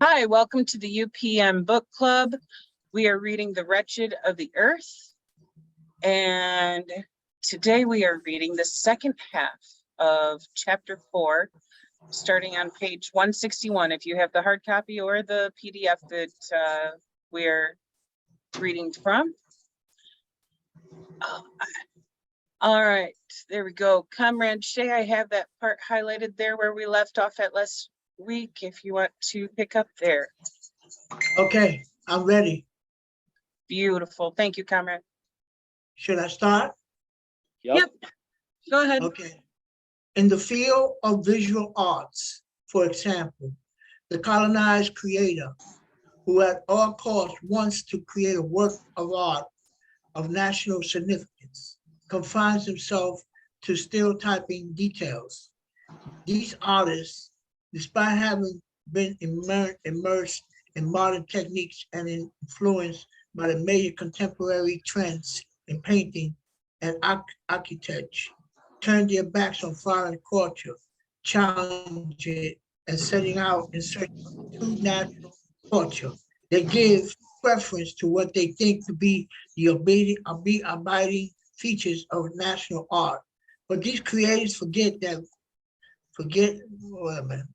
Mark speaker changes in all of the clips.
Speaker 1: Hi, welcome to the UPM Book Club. We are reading The Wretched of the Earth. And today we are reading the second half of chapter 4, starting on page 161. If you have the hard copy or the PDF that we're reading from. All right, there we go. Comrade Shay, I have that part highlighted there where we left off at last week, if you want to pick up there.
Speaker 2: Okay, I'm ready.
Speaker 1: Beautiful. Thank you, Comrade.
Speaker 2: Should I start?
Speaker 1: Yep. Go ahead.
Speaker 2: Okay. In the field of visual arts, for example, the colonized creator, who at all costs wants to create a work of art of national significance, confines himself to stereotyping details. These artists, despite having been immersed in modern techniques and influenced by the major contemporary trends in painting and architecture, turned their backs on foreign culture, challenge it, and setting out in search of true national culture. They give preference to what they think to be the abiding features of national art. But these creators forget, wait a minute,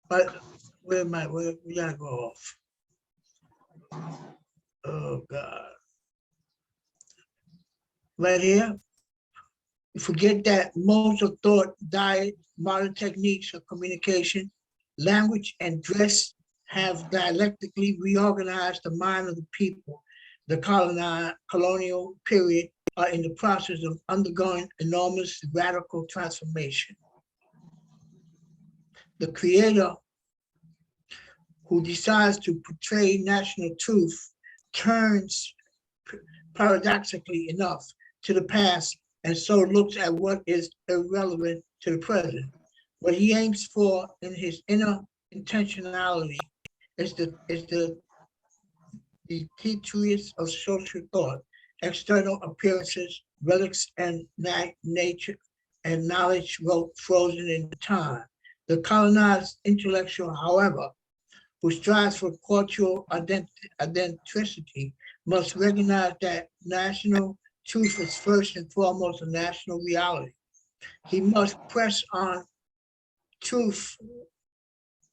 Speaker 2: but where am I? We gotta go off. Oh God. Right here, you forget that modes of thought, diet, modern techniques of communication, language, and dress have dialectically reorganized the mind of the people. The colonial period are in the process of undergoing enormous radical transformation. The creator who decides to portray national truth turns, paradoxically enough, to the past and so looks at what is irrelevant to the present. What he aims for in his inner intentionality is the teachers of social thought, external appearances, relics, and nature and knowledge frozen in time. The colonized intellectual, however, who strives for cultural identity, must recognize that national truth is first and foremost a national reality. He must press on truth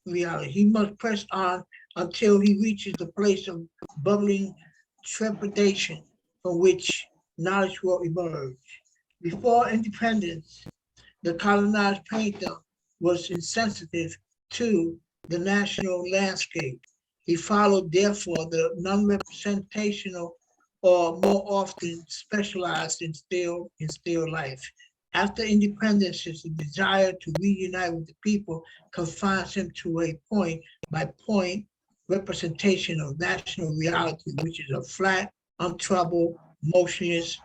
Speaker 2: reality. He must press on until he reaches the place of bubbling trepidation from which knowledge will emerge. Before independence, the colonized painter was insensitive to the national landscape. He followed, therefore, the non-representational or more often specialized in still life. After independence, his desire to reunite with the people confines him to a point by point representation of national reality, which is a flat, untroubled, motionless,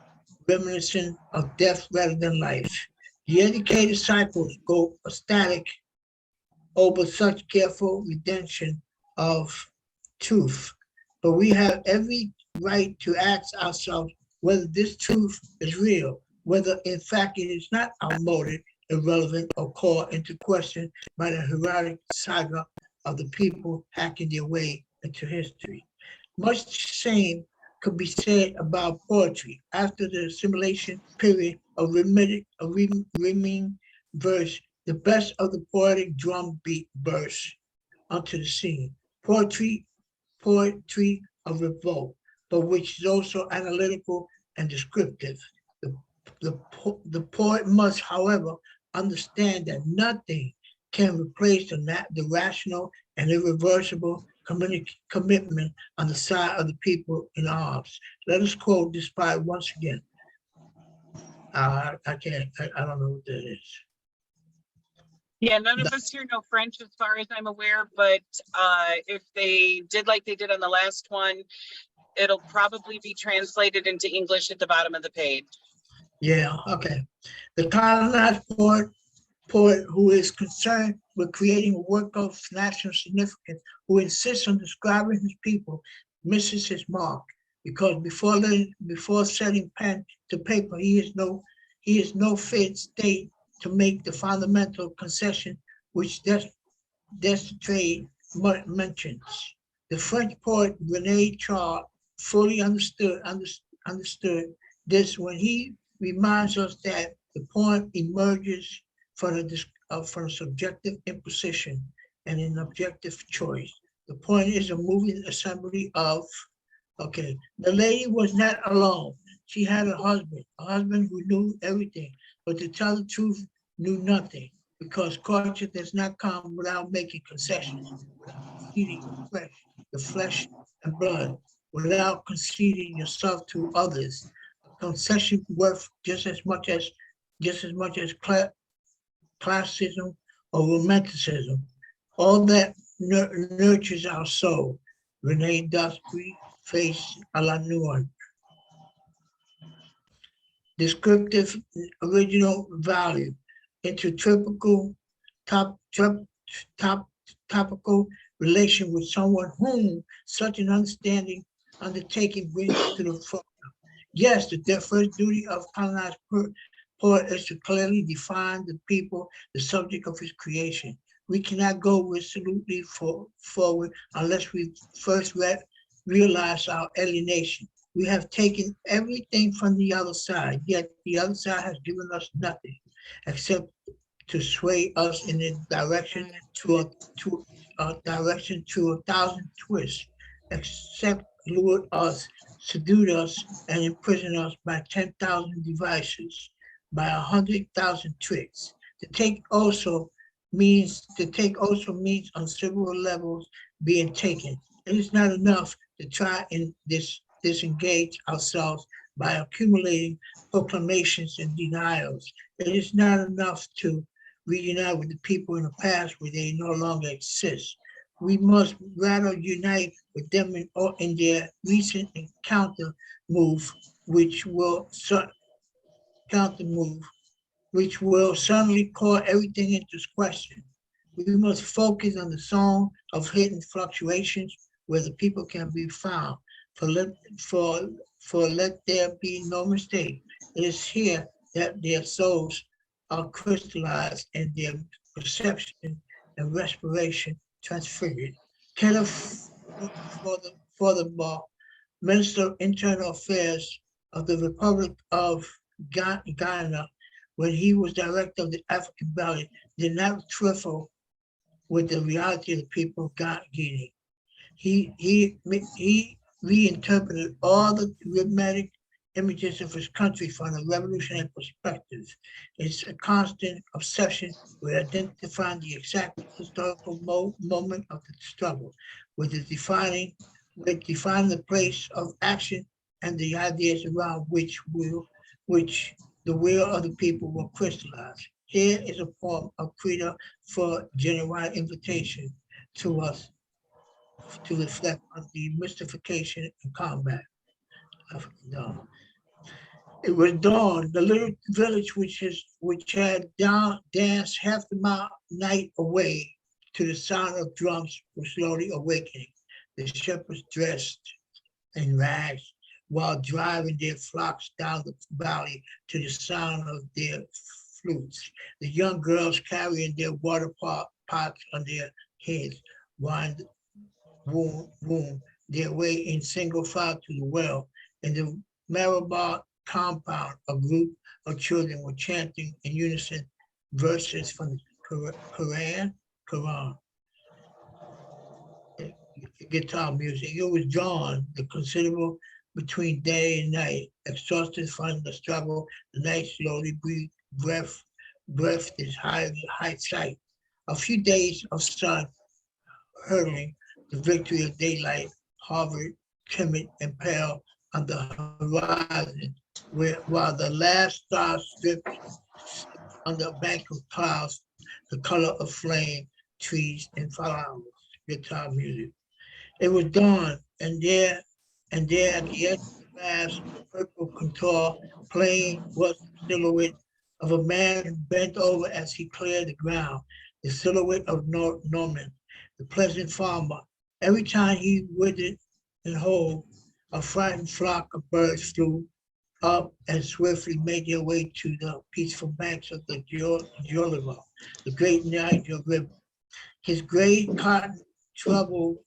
Speaker 2: reminiscent of death rather than life. The educated cycles go ecstatic over such careful redemption of truth. But we have every right to ask ourselves whether this truth is real, whether in fact it is not outmoded, irrelevant, or called into question by the heroic saga of the people hacking their way into history. Much same could be said about poetry. After the assimilation period of riming verse, the best of the poetic drum beat burst onto the scene. Poetry of revolt, but which is also analytical and descriptive. The poet must, however, understand that nothing can replace the rational and irreversible commitment on the side of the people in arms. Let us quote this part once again. I don't know what that is.
Speaker 1: Yeah, none of us here know French as far as I'm aware, but if they did like they did on the last one, it'll probably be translated into English at the bottom of the page.
Speaker 2: Yeah, okay. The colonized poet who is concerned with creating a work of national significance, who insists on describing his people, misses his mark, because before setting pen to paper, he is no fit state to make the fundamental concession which demonstrate mentions. The French poet Rene Char fully understood this when he reminds us that the poem emerges from a subjective imposition and an objective choice. The poem is a moving assembly of, okay, the lady was not alone. She had a husband who knew everything, but to tell the truth, knew nothing, because culture does not come without making concessions, without conceding the flesh and blood, without conceding yourself to others. A concession worth just as much as classicism or romanticism. All that nurtures our soul. Rene Dusky, Face à la Noire. Descriptive original value, intertypical top, topical relation with someone whom such an undertaking brings to the front. Yes, the first duty of colonized poet is to clearly define the people, the subject of his creation. We cannot go resolutely forward unless we first realize our alienation. We have taken everything from the other side, yet the other side has given us nothing except to sway us in a direction to a thousand twists, except lure us, seduce us, and imprison us by 10,000 devices, by 100,000 tricks. To take also means on several levels being taken. It is not enough to try and disengage ourselves by accumulating proclamations and denials. It is not enough to reunite with the people in the past where they no longer exist. We must rather unite with them in their recent counter move, which will counter move, which will suddenly call everything into question. We must focus on the song of hidden fluctuations where the people can be found. For let, for, for let there be no mistake, it is here that their souls are crystallized and their perception and respiration transfigured. Kenneth Furthermore, Minister of Internal Affairs of the Republic of Ghana, when he was director of the African Valley, did not trifle with the reality of the people of Guinea. He reinterpreted all the dramatic images of his country from a revolutionary perspective. It's a constant obsession with identifying the exact historical moment of the struggle, with defining the place of action and the ideas around which the will of the people will crystallize. Here is a form of credo for genuine invitation to us to reflect on the mystification and combat of dawn. It was dawn, the little village which had danced half the night away to the sound of drums was slowly awakening. The shepherds dressed in rags while driving their flocks down the valley to the sound of their flutes. The young girls carrying their water pots on their heads wind their way in single file to the well. In the Marabah compound, a group of children were chanting in unison verses from the Quran, guitar music. It was dawn, the considerable between day and night, exhausted from the struggle. The night slowly breathed its high sight. A few days of sun hurling the victory of daylight hovered timid and pale on the horizon, while the last star stripped on the bank of clouds, the color of flame, trees, and flowers, guitar music. It was dawn, and there at the edge of the vast purple contour plain was the silhouette of a man bent over as he cleared the ground, the silhouette of Norman, the pleasant farmer. Every time he withered and whole, a frightened flock of birds flew up and swiftly made their way to the peaceful banks of the Joliva, the great Niger River. His gray cotton trouble,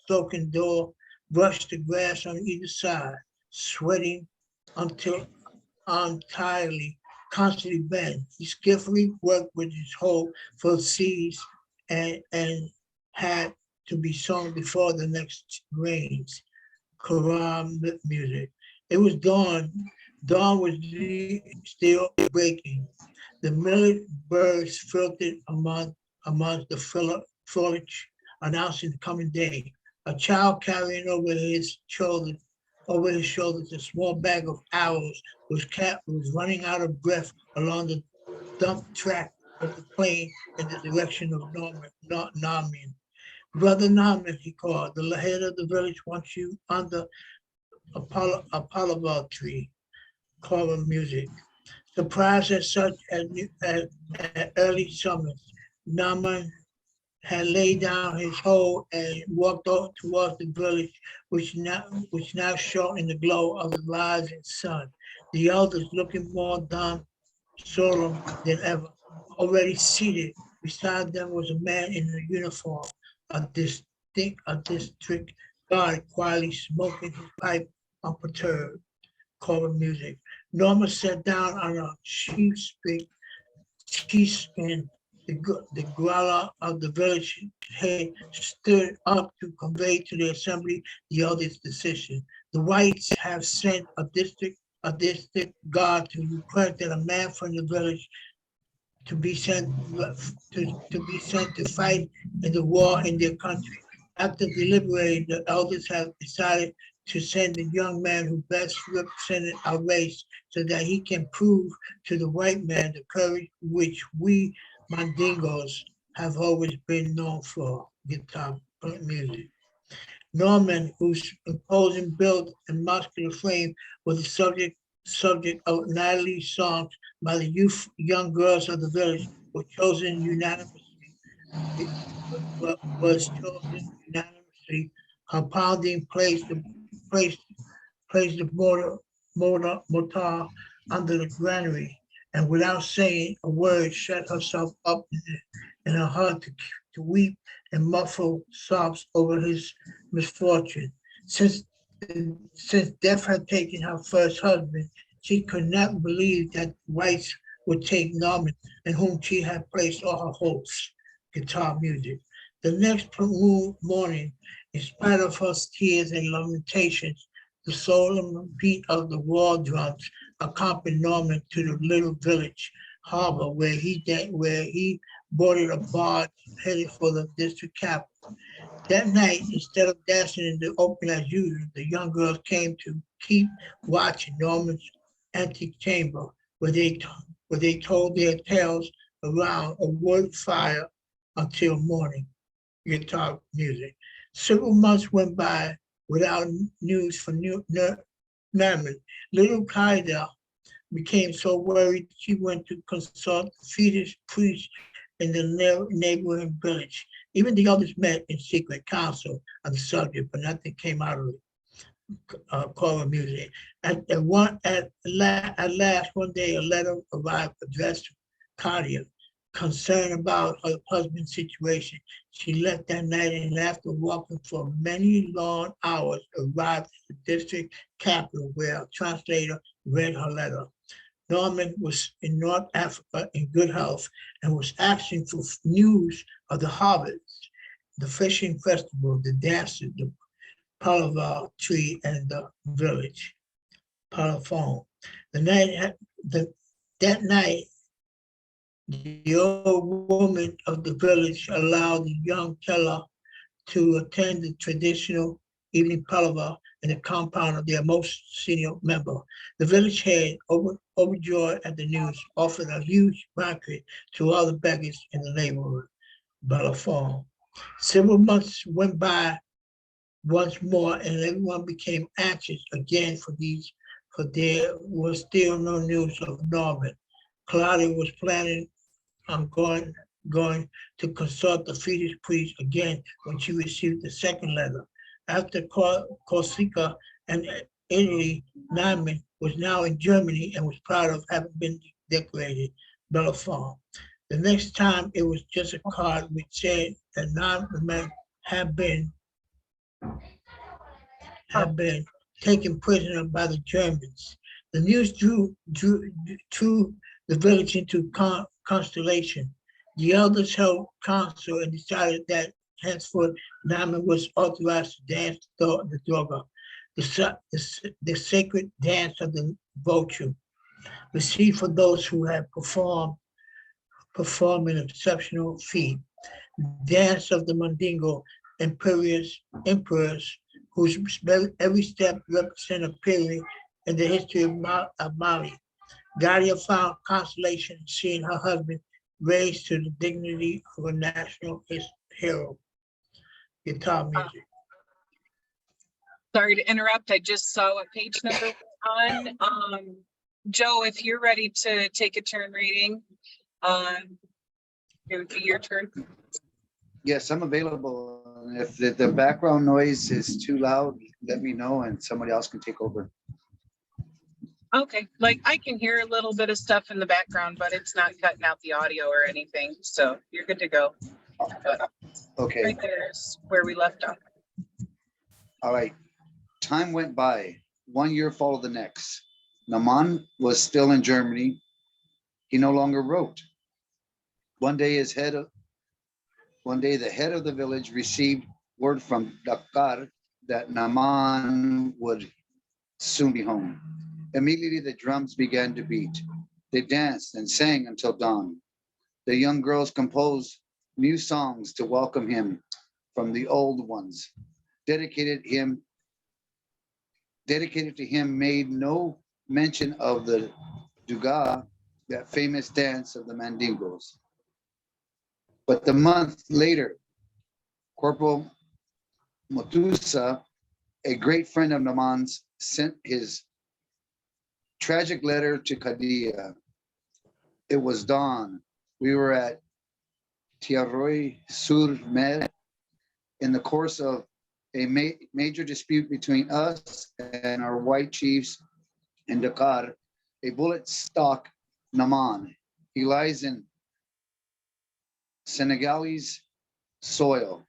Speaker 2: soaking door, brushed the grass on either side, sweating until entirely, constantly bent. He skillfully worked with his hoe for seeds and had to be sown before the next rains. Quran music. It was dawn. Dawn was still breaking. The millet birds filtered amongst the foliage, announcing the coming day. A child carrying over his shoulders, a small bag of arrows was running out of breath along the dump track of the plane in the direction of Narmian. Brother Narmian, he called, the head of the village wants you under a tree, choral music. Surprised as such at early summers, Naaman had laid down his hoe and walked out towards the village, which now shone in the glow of the rising sun. The elders, looking more solemn than ever, already seated. Beside them was a man in a uniform, a district guard quietly smoking his pipe unperturbed. Choral music. Norma sat down on a sheepskin. The growler of the village head stood up to convey to the assembly the elders' decision. The whites have sent a district guard to request that a man from the village to be sent to fight in the war in their country. After deliberating, the elders have decided to send the young man who best represented our race so that he can prove to the white man the courage which we Mandingos have always been known for. Guitar music. Norman, whose imposing build and muscular frame was the subject of Natalie's songs by the young girls of the village, were chosen unanimously. Was chosen unanimously. Compounding placed, placed the mortar under the granary, and without saying a word, shut herself up in her heart to weep and muffle sobs over his misfortune. Since since death had taken her first husband, she could not believe that whites would take Norman, in whom she had placed all her hopes. Guitar music. The next morning, in spite of her tears and lamentations, the solemn beat of the war drums accompanied Norman to the little village harbor where he boarded a barge headed for the district capital. That night, instead of dancing in the open as usual, the young girls came to keep watch in Norman's antique chamber, where they told their tales around a wood fire until morning. Guitar music. Several months went by without news from Norman. Little Kaida became so worried she went to consult the fetus priest in the neighboring village. Even the others met in secret council on the subject, but nothing came out of it. Choral music. At last, one day, a letter arrived addressed to Claudia, concerned about her husband's situation. She left that night and after walking for many long hours, arrived at the district capital where a translator read her letter. Norman was in North Africa in good health and was asking for news of the harvest, the fishing festival, the dances, the palaver tree, and the village. Palaphone. That night, the old woman of the village allowed the young teller to attend the traditional evening palaver in the compound of their most senior member. The village head, overjoyed at the news, offered a huge banquet to all the beggars in the neighborhood. Balaphone. Several months went by once more, and everyone became anxious again for there was still no news of Norman. Claudia was planning on going to consult the fetus priest again when she received the second letter. After Corsica and Italy, Norman was now in Germany and was proud of having been decorated Belafonte. The next time it was just a card which said that none of the men have been taken prisoner by the Germans. The news drew the village into constellation. The elders held council and decided that henceforth Naaman was authorized to dance the Durga, the sacred dance of the vulture, received for those who had performed an exceptional feat. Dance of the Mandingo emperors whose every step represents a period in the history of Mali. Galia found consolation in seeing her husband raised to the dignity of a national hero. Guitar music.
Speaker 1: Sorry to interrupt. I just saw what page number we're on. Joe, if you're ready to take a turn reading, it would be your turn.
Speaker 3: Yes, I'm available. If the background noise is too loud, let me know and somebody else can take over.
Speaker 1: Okay, like I can hear a little bit of stuff in the background, but it's not cutting out the audio or anything. So you're good to go. But
Speaker 3: Okay.
Speaker 1: right there is where we left off.
Speaker 3: All right. Time went by. 1 year followed the next. Naaman was still in Germany. He no longer wrote. One day the head of the village received word from Dakar that Naaman would soon be home. Immediately the drums began to beat. They danced and sang until dawn. The young girls composed new songs to welcome him from the old ones. Dedicated to him made no mention of the Duga, that famous dance of the Mandingos. But the month later, Corporal Motusa, a great friend of Naaman's, sent his tragic letter to Kadia. It was dawn. We were at Tiaroy-sur-Mer in the course of a major dispute between us and our white chiefs in Dakar. A bullet struck Naaman. He lies in Senegalese soil.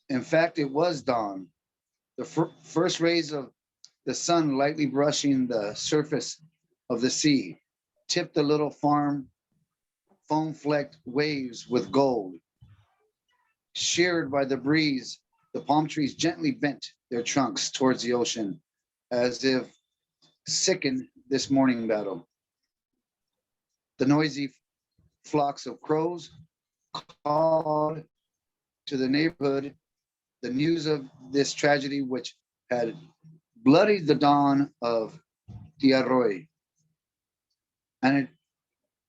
Speaker 3: In fact, it was dawn. The first rays of the sun lightly brushing the surface of the sea tipped the little foam-flecked waves with gold. Sheared by the breeze, the palm trees gently bent their trunks towards the ocean, as if sickened this morning battle. The noisy flocks of crows called to the neighborhood the news of this tragedy, which had bloodied the dawn of Tiaroy. And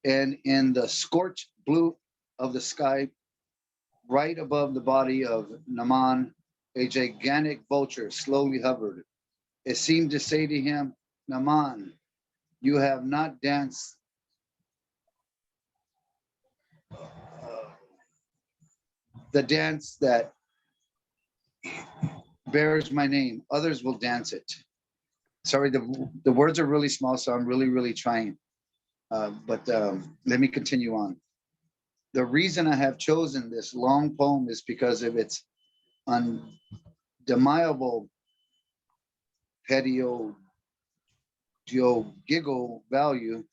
Speaker 3: in the scorched blue of the sky, right above the body of Naaman, a gigantic vulture slowly hovered. It seemed to say to him, Naaman, you have not danced the dance that bears my name. Others will dance it. Sorry, the words are really small, so I'm really trying. But let me continue on. The reason I have chosen this long poem is because of its undeniable pedagogical value.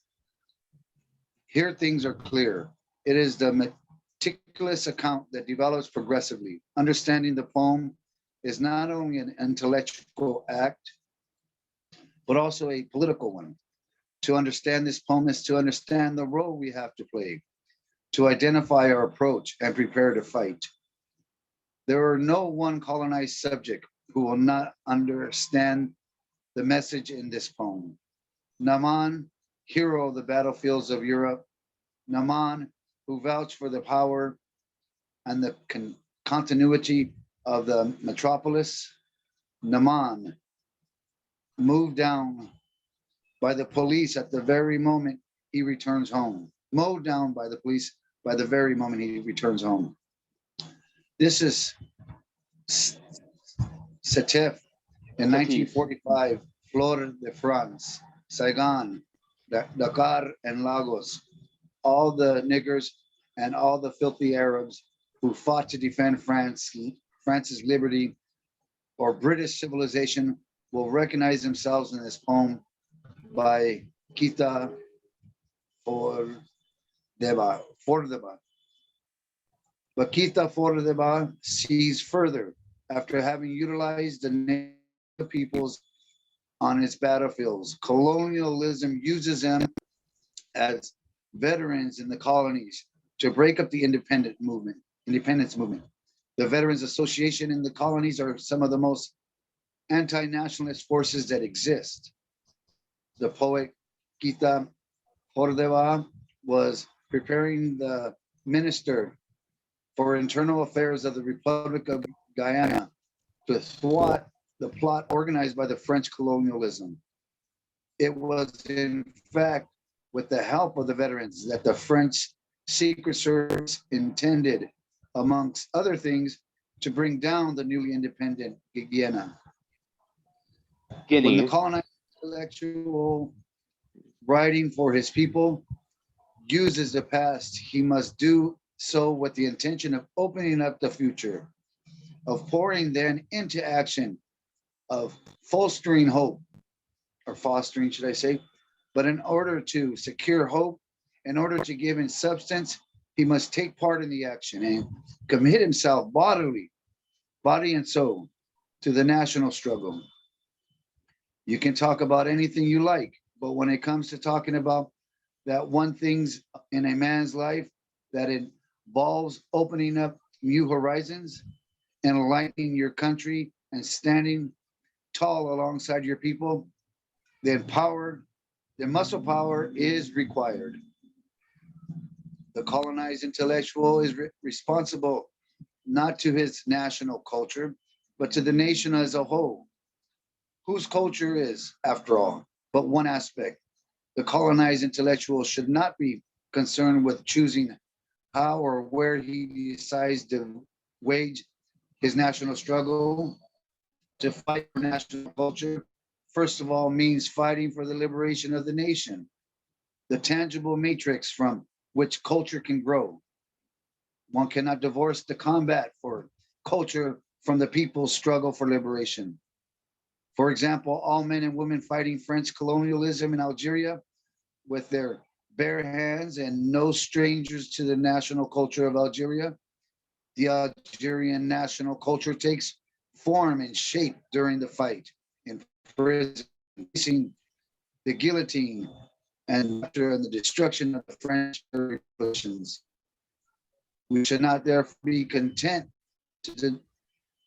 Speaker 3: Here things are clear. It is the meticulous account that develops progressively. Understanding the poem is not only an intellectual act, but also a political one. To understand this poem is to understand the role we have to play, to identify our approach and prepare to fight. There are no one colonized subject who will not understand the message in this poem. Naaman, hero of the battlefields of Europe, Naaman, who vouched for the power and the continuity of the metropolis, Naaman, moved down by the police at the very moment he returns home, mowed down by the police by the very moment he returns home. This is Setif in 1945, Flor de France, Saigon, Dakar, and Lagos. all the niggers and all the filthy Arabs who fought to defend France's liberty or British civilization will recognize themselves in this poem by Kita Fordeba. But Kita Fordeba sees further after having utilized the native peoples on its battlefields. Colonialism uses them as veterans in the colonies to break up the independence movement. The Veterans Association in the colonies are some of the most anti-nationalist forces that exist. The poet Kita Fordeba was preparing the minister for internal affairs of the Republic of Guyana to thwart the plot organized by the French colonialism. It was in fact with the help of the veterans that the French Secret Service intended, amongst other things, to bring down the newly independent Guyana. When the colonized intellectual writing for his people uses the past, he must do so with the intention of opening up the future, of pouring then into action, of fostering hope, or fostering, should I say. But in order to secure hope, in order to give in substance, he must take part in the action and commit himself bodily, body and soul, to the national struggle. You can talk about anything you like, but when it comes to talking about that one things in a man's life that involves opening up new horizons and enlightening your country and standing tall alongside your people, then power, the muscle power is required. The colonized intellectual is responsible not to his national culture, but to the nation as a whole, whose culture is, after all, but one aspect. The colonized intellectual should not be concerned with choosing how or where he decides to wage his national struggle. To fight for national culture, first of all, means fighting for the liberation of the nation, the tangible matrix from which culture can grow. One cannot divorce the combat for culture from the people's struggle for liberation. For example, all men and women fighting French colonialism in Algeria with their bare hands and no strangers to the national culture of Algeria. The Algerian national culture takes form and shape during the fight, in prison, facing the guillotine, and after the destruction of the French revolutions. We should not therefore be content to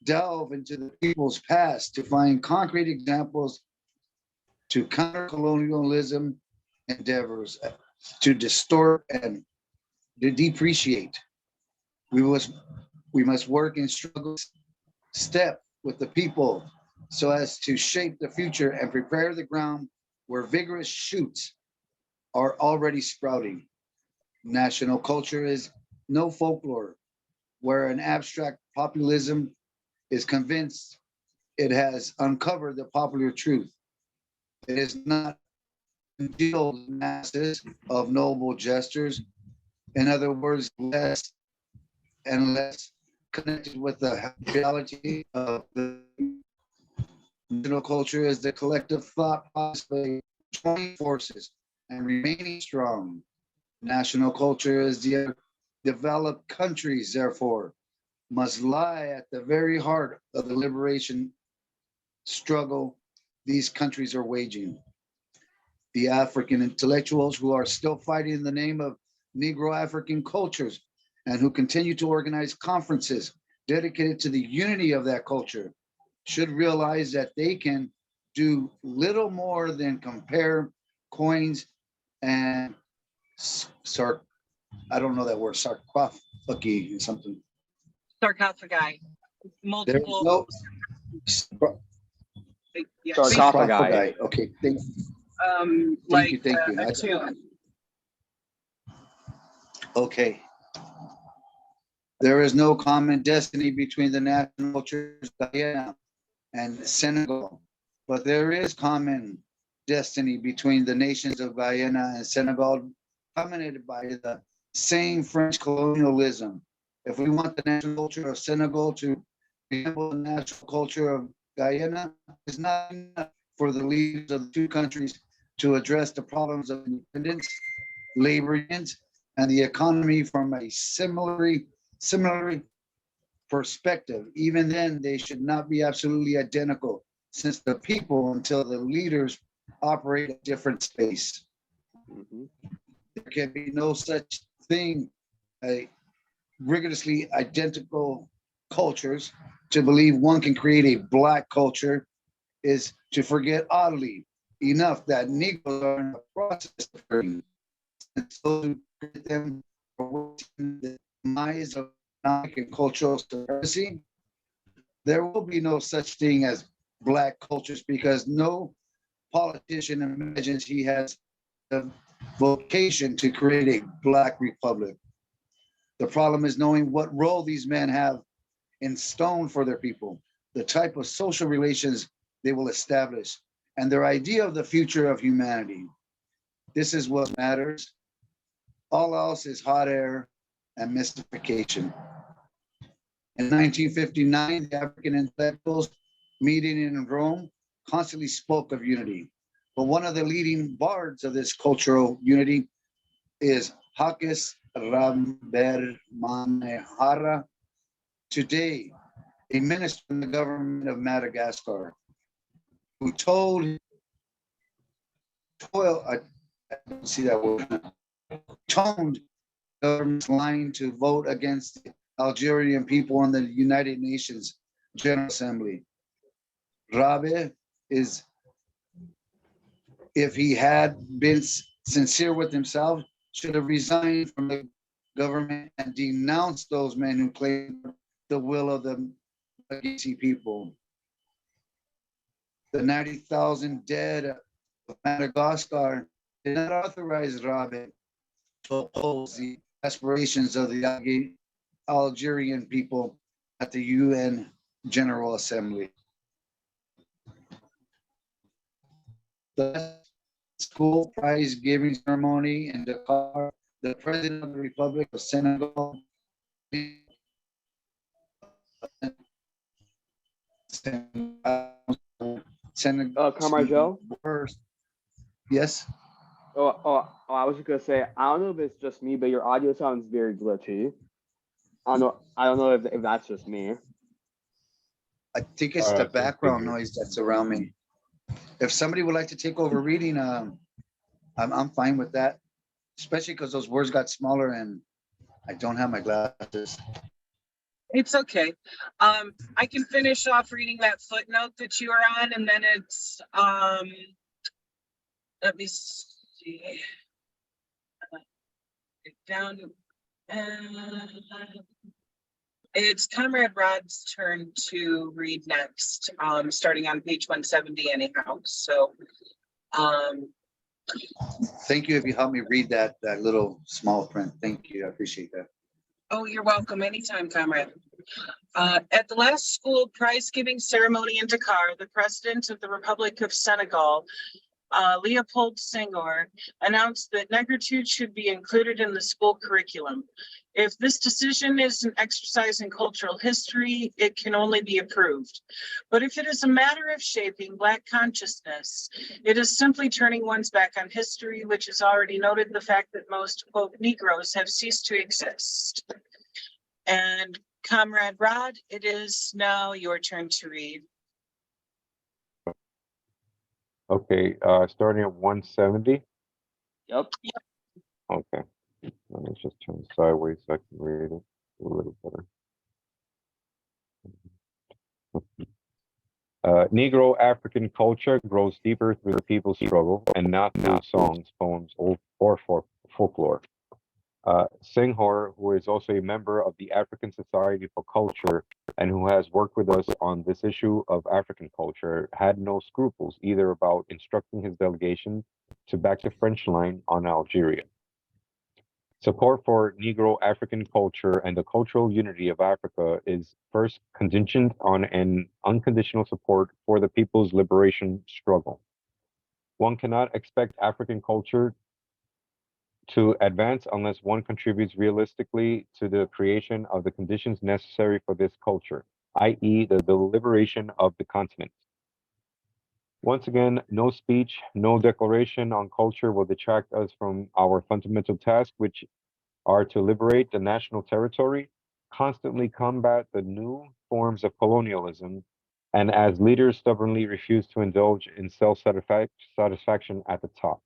Speaker 3: delve into the people's past to find concrete examples to counter colonialism endeavors, to distort and to depreciate. We must work in struggle step with the people so as to shape the future and prepare the ground where vigorous shoots are already sprouting. National culture is no folklore where an abstract populism is convinced it has uncovered the popular truth. It is not congealed masses of noble gestures. In other words, less and less connected with the reality of the national culture is the collective thought process of joining forces and remaining strong. National culture is the developed countries, therefore, must lie at the very heart of the liberation struggle these countries are waging. The African intellectuals who are still fighting in the name of Negro African cultures and who continue to organize conferences dedicated to the unity of that culture should realize that they can do little more than compare coins and I don't know that word, sarcophagi or something.
Speaker 1: Sarcophagi,
Speaker 3: There's
Speaker 1: multiple.
Speaker 3: no
Speaker 1: Yes.
Speaker 4: Sarcophagi.
Speaker 3: Okay, thank
Speaker 1: Like
Speaker 3: you, thank you.
Speaker 1: a tomb.
Speaker 3: Okay. There is no common destiny between the national cultures of Guyana and Senegal, but there is common destiny between the nations of Guyana and Senegal dominated by the same French colonialism. If we want the national culture of Senegal to resemble the national culture of Guyana, it's not enough for the leaders of the two countries to address the problems of independence, labor unions, and the economy from a similar perspective. Even then, they should not be absolutely identical, since the people, until the leaders, operate a different space.
Speaker 4: Mhm.
Speaker 3: There can be no such thing, a rigorously identical cultures. To believe one can create a Black culture is to forget oddly enough that Negroes are in the process of hurting. And so to create them for the demise of economic and cultural supremacy, there will be no such thing as Black cultures, because no politician imagines he has the vocation to create a Black republic. The problem is knowing what role these men have in stone for their people, the type of social relations they will establish, and their idea of the future of humanity. This is what matters. All else is hot air and mystification. In 1959, the African intellectuals meeting in Rome constantly spoke of unity. But one of the leading bards of this cultural unity is Hakis Rambermanehara, today a minister in the government of Madagascar, who I don't see that word, toned the government's line to vote against the Algerian people in the United Nations General Assembly. Rabe is, if he had been sincere with himself, should have resigned from the government and denounced those men who claimed the will of the Bagisi people. The 90,000 dead of Madagascar did not authorize Rabe to oppose the aspirations of the Algerian people at the UN General Assembly. The school prize giving ceremony in Dakar, the President of the Republic of Senegal,
Speaker 4: Comrade Joe?
Speaker 3: Yes.
Speaker 4: I was just gonna say, I don't know if it's just me, but your audio sounds very glitchy. I don't know if that's just me.
Speaker 3: I think it's the background noise that's around me. If somebody would like to take over reading, I'm fine with that, especially because those words got smaller and I don't have my glasses.
Speaker 1: It's okay. I can finish off reading that footnote that you are on, and then it's, let me see. Down, it's Comrade Rod's turn to read next, starting on page 170 anyhow, so.
Speaker 3: Thank you if you help me read that little small print. Thank you, I appreciate that.
Speaker 1: Oh, you're welcome. Anytime, comrade. At the last school prize giving ceremony in Dakar, the president of the Republic of Senegal, Leopold Senghor, announced that negritude should be included in the school curriculum. If this decision is an exercise in cultural history, it can only be approved. But if it is a matter of shaping Black consciousness, it is simply turning one's back on history, which has already noted the fact that most, quote, Negroes have ceased to exist. And Comrade Rod, it is now your turn to read.
Speaker 5: Okay, starting at 170.
Speaker 4: Yep.
Speaker 5: Okay, let me just turn sideways so I can read it a little better. Negro African culture grows deeper through the people's struggle and not through songs, poems, or folklore. Senghor, who is also a member of the African Society for Culture and who has worked with us on this issue of African culture, had no scruples either about instructing his delegation to back the French line on Algeria. Support for Negro African culture and the cultural unity of Africa is first contingent on an unconditional support for the people's liberation struggle. One cannot expect African culture to advance unless one contributes realistically to the creation of the conditions necessary for this culture, i.e., the liberation of the continent. Once again, no speech, no declaration on culture will detract us from our fundamental task, which are to liberate the national territory, constantly combat the new forms of colonialism, and as leaders stubbornly refuse to indulge in self-satisfaction at the top.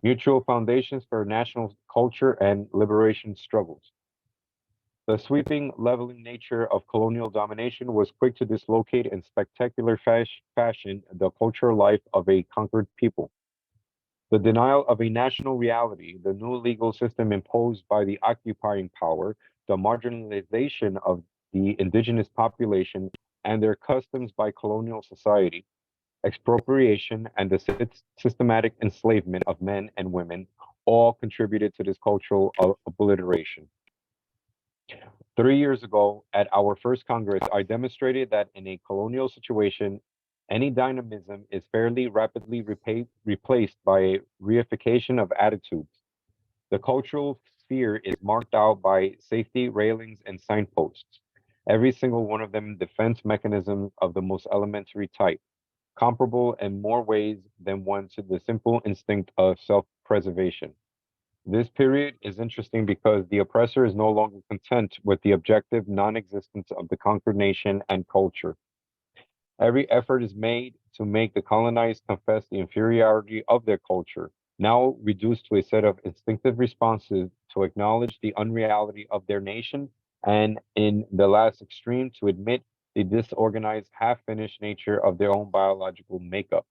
Speaker 5: Mutual foundations for national culture and liberation struggles. The sweeping, leveling nature of colonial domination was quick to dislocate in spectacular fashion the cultural life of a conquered people. The denial of a national reality, the new legal system imposed by the occupying power, the marginalization of the indigenous population and their customs by colonial society, expropriation, and the systematic enslavement of men and women all contributed to this cultural obliteration. 3 years ago, at our first Congress, I demonstrated that in a colonial situation, any dynamism is fairly rapidly replaced by a reification of attitudes. The cultural sphere is marked out by safety railings and signposts, every single one of them defense mechanisms of the most elementary type, comparable in more ways than one to the simple instinct of self-preservation. This period is interesting because the oppressor is no longer content with the objective non-existence of the conquered nation and culture. Every effort is made to make the colonized confess the inferiority of their culture, now reduced to a set of instinctive responses to acknowledge the unreality of their nation, and in the last extreme, to admit the disorganized, half-finished nature of their own biological makeup.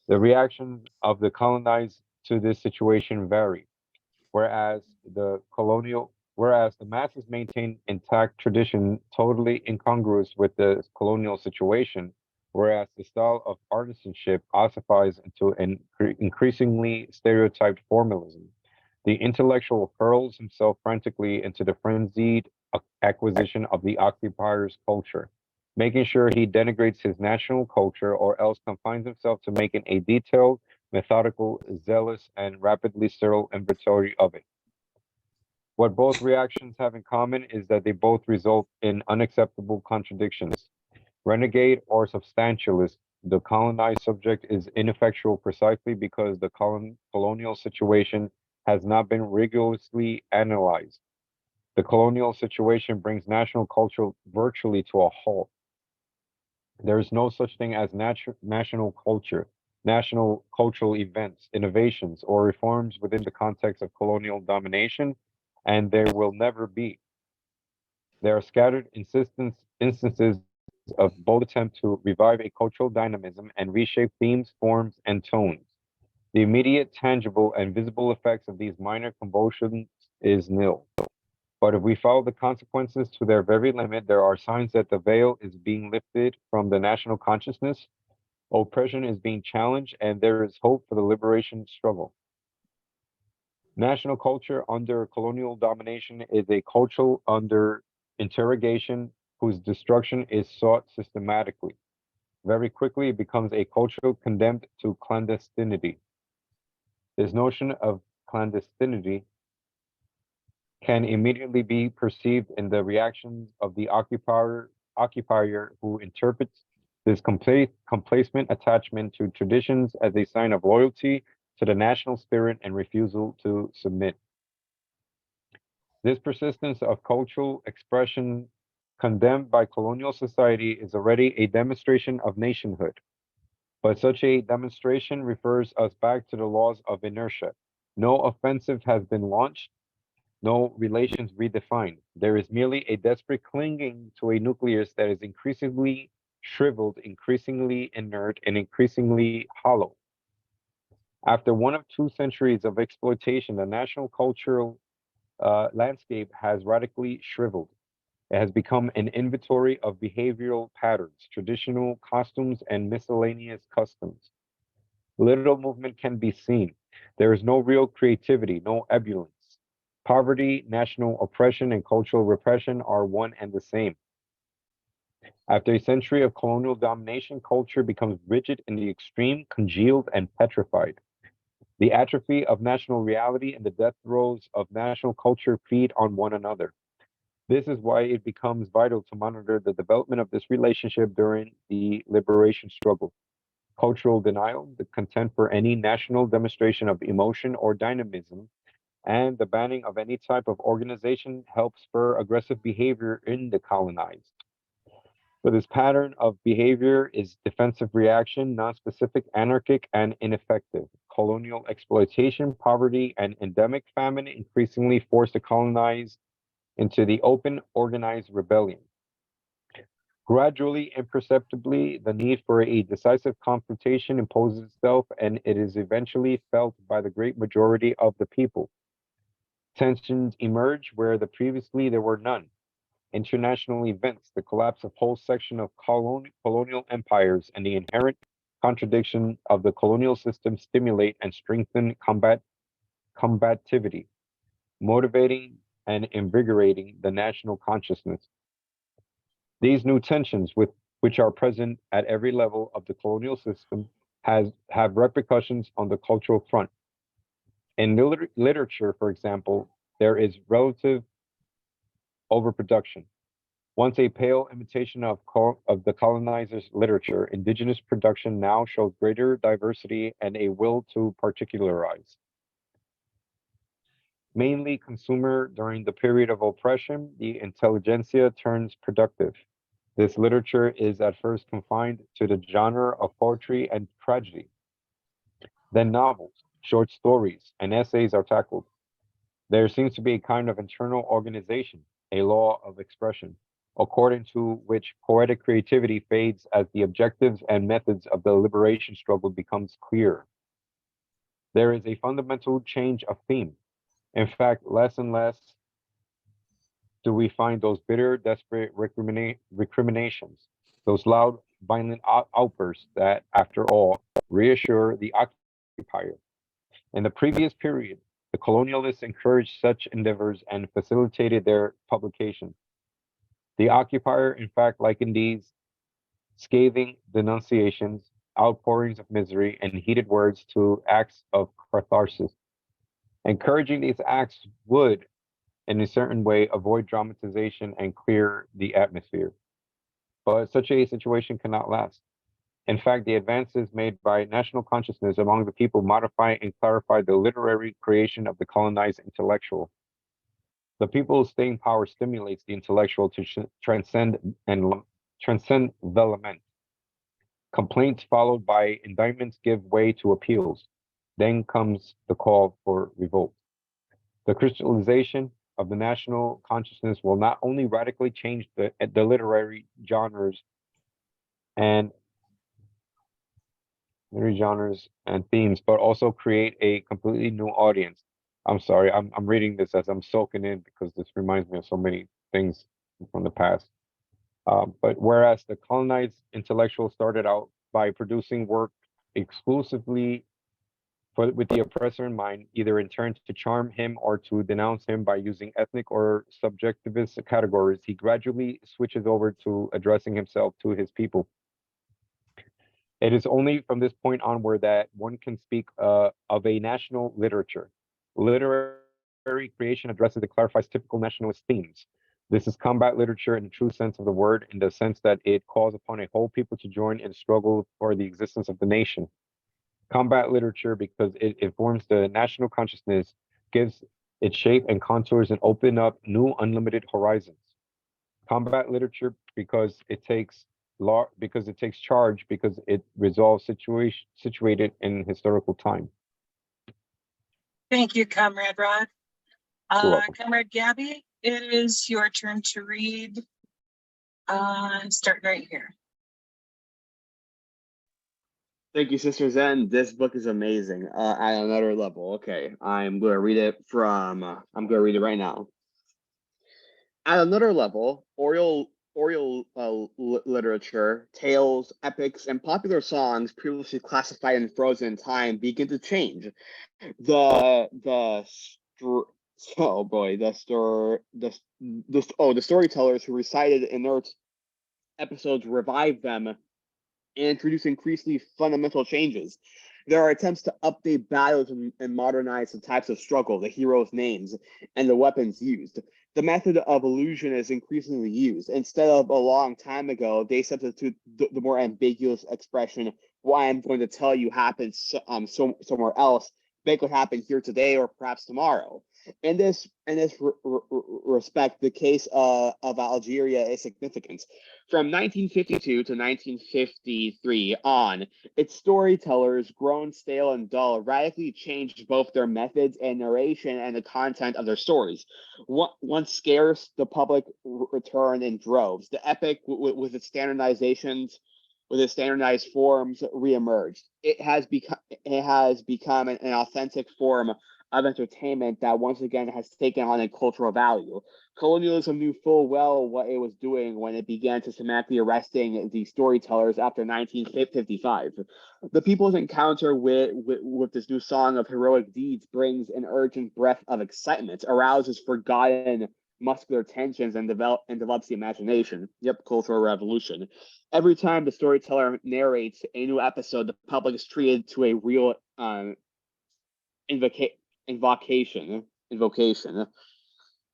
Speaker 5: The reactions of the colonized to this situation vary. Whereas the masses maintain intact tradition totally incongruous with the colonial situation, whereas the style of artisanship ossifies into an increasingly stereotyped formalism. The intellectual hurls himself frantically into the frenzied acquisition of the occupier's culture, making sure he denigrates his national culture or else confines himself to making a detailed, methodical, zealous, and rapidly sterile inventory of it. What both reactions have in common is that they both result in unacceptable contradictions. Renegade or substantialist, the colonized subject is ineffectual precisely because the colonial situation has not been rigorously analyzed. The colonial situation brings national culture virtually to a halt. There is no such thing as national culture, national cultural events, innovations, or reforms within the context of colonial domination, and there will never be. There are scattered instances of both attempt to revive a cultural dynamism and reshape themes, forms, and tones. The immediate, tangible, and visible effects of these minor convulsions is nil. But if we follow the consequences to their very limit, there are signs that the veil is being lifted from the national consciousness, oppression is being challenged, and there is hope for the liberation struggle. National culture under colonial domination is a culture under interrogation whose destruction is sought systematically. Very quickly, it becomes a culture condemned to clandestinity. This notion of clandestinity can immediately be perceived in the reactions of the occupier who interprets this complacent attachment to traditions as a sign of loyalty to the national spirit and refusal to submit. This persistence of cultural expression condemned by colonial society is already a demonstration of nationhood. But such a demonstration refers us back to the laws of inertia. No offensive has been launched, no relations redefined. There is merely a desperate clinging to a nucleus that is increasingly shriveled, increasingly inert, and increasingly hollow. After 1 of 2 centuries of exploitation, the national cultural landscape has radically shriveled. It has become an inventory of behavioral patterns, traditional costumes, and miscellaneous customs. Little movement can be seen. There is no real creativity, no ebullience. Poverty, national oppression, and cultural repression are one and the same. After a century of colonial domination, culture becomes rigid in the extreme, congealed, and petrified. The atrophy of national reality and the death throes of national culture feed on one another. This is why it becomes vital to monitor the development of this relationship during the liberation struggle. Cultural denial, the contempt for any national demonstration of emotion or dynamism, and the banning of any type of organization help spur aggressive behavior in the colonized. So this pattern of behavior is defensive reaction, non-specific, anarchic, and ineffective. Colonial exploitation, poverty, and endemic famine increasingly force the colonized into the open, organized rebellion. Gradually, imperceptibly, the need for a decisive confrontation imposes itself, and it is eventually felt by the great majority of the people. Tensions emerge where previously there were none. International events, the collapse of whole section of colonial empires, and the inherent contradiction of the colonial system stimulate and strengthen combativity, motivating and invigorating the national consciousness. These new tensions, which are present at every level of the colonial system, have repercussions on the cultural front. In literature, for example, there is relative overproduction. Once a pale imitation of the colonizers' literature, indigenous production now shows greater diversity and a will to particularize. Mainly consumer during the period of oppression, the intelligentsia turns productive. This literature is at first confined to the genre of poetry and tragedy. Then novels, short stories, and essays are tackled. There seems to be a kind of internal organization, a law of expression, according to which poetic creativity fades as the objectives and methods of the liberation struggle becomes clear. There is a fundamental change of theme. In fact, less and less do we find those bitter, desperate recriminations, those loud, violent outbursts that, after all, reassure the occupier. In the previous period, the colonialists encouraged such endeavors and facilitated their publication. The occupier, in fact, likened these scathing denunciations, outpourings of misery, and heated words to acts of catharsis. Encouraging these acts would, in a certain way, avoid dramatization and clear the atmosphere. But such a situation cannot last. In fact, the advances made by national consciousness among the people modify and clarify the literary creation of the colonized intellectual. The people's staying power stimulates the intellectual to transcend the lament. Complaints followed by indictments give way to appeals. Then comes the call for revolt. The crystallization of the national consciousness will not only radically change the literary genres and themes, but also create a completely new audience. I'm sorry, I'm reading this as I'm soaking in because this reminds me of so many things from the past. But whereas the colonized intellectual started out by producing work exclusively with the oppressor in mind, either in turn to charm him or to denounce him by using ethnic or subjectivist categories, he gradually switches over to addressing himself to his people. It is only from this point onward that one can speak of a national literature. Literary creation addresses and clarifies typical nationalist themes. This is combat literature in the true sense of the word, in the sense that it calls upon a whole people to join in struggle for the existence of the nation. Combat literature because it informs the national consciousness, gives it shape and contours, and open up new unlimited horizons. Combat literature because it takes charge, because it resolves situated in historical time.
Speaker 1: Thank you, Comrade Rod.
Speaker 5: You're welcome.
Speaker 1: Comrade Gabby, it is your turn to read. Starting right here.
Speaker 4: Thank you, Sister Zen. This book is amazing at another level. Okay, I'm going to read it right now. At another level, oral literature, tales, epics, and popular songs previously classified and frozen in time begin to change. The storytellers who recited inert episodes revive them and introduce increasingly fundamental changes. There are attempts to update battles and modernize the types of struggle, the heroes' names, and the weapons used. The method of illusion is increasingly used. Instead of a long time ago, they substitute the more ambiguous expression, "What I'm going to tell you happened somewhere else, make what happened here today or perhaps tomorrow." In this respect, the case of Algeria is significant. From 1952 to 1953 on, its storytellers, grown stale and dull, radically changed both their methods and narration and the content of their stories. Once scarce, the public returned in droves. The epic, with its standardized forms, reemerged. It has become an authentic form of entertainment that once again has taken on a cultural value. Colonialism knew full well what it was doing when it began systematically arresting the storytellers after 1955. The people's encounter with this new song of heroic deeds brings an urgent breath of excitement, arouses forgotten muscular tensions, and develops the imagination. Yep, cultural revolution. Every time the storyteller narrates a new episode, the public is treated to a real invocation.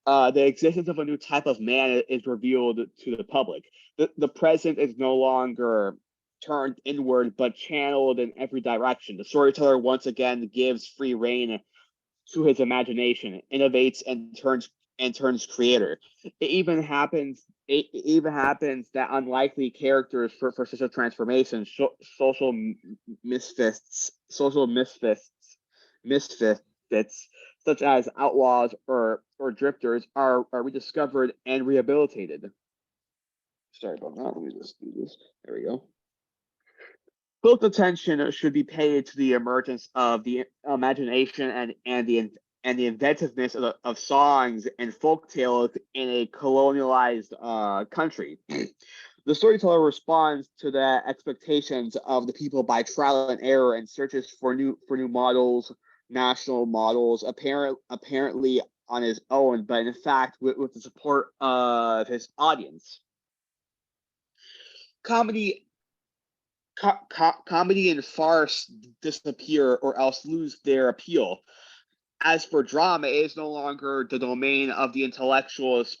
Speaker 4: The existence of a new type of man is revealed to the public. The present is no longer turned inward, but channeled in every direction. The storyteller once again gives free rein to his imagination, innovates and turns creator. It even happens that unlikely characters for such a transformation, social misfits, such as outlaws or drifters, are rediscovered and rehabilitated. Sorry about that. Let me just do this. There we go. Close attention should be paid to the emergence of the imagination and the inventiveness of songs and folk tales in a colonialized country. The storyteller responds to the expectations of the people by trial and error and searches for new models, national models, apparently on his own, but in fact with the support of his audience. Comedy and farce disappear or else lose their appeal. As for drama, it is no longer the domain of the intellectual's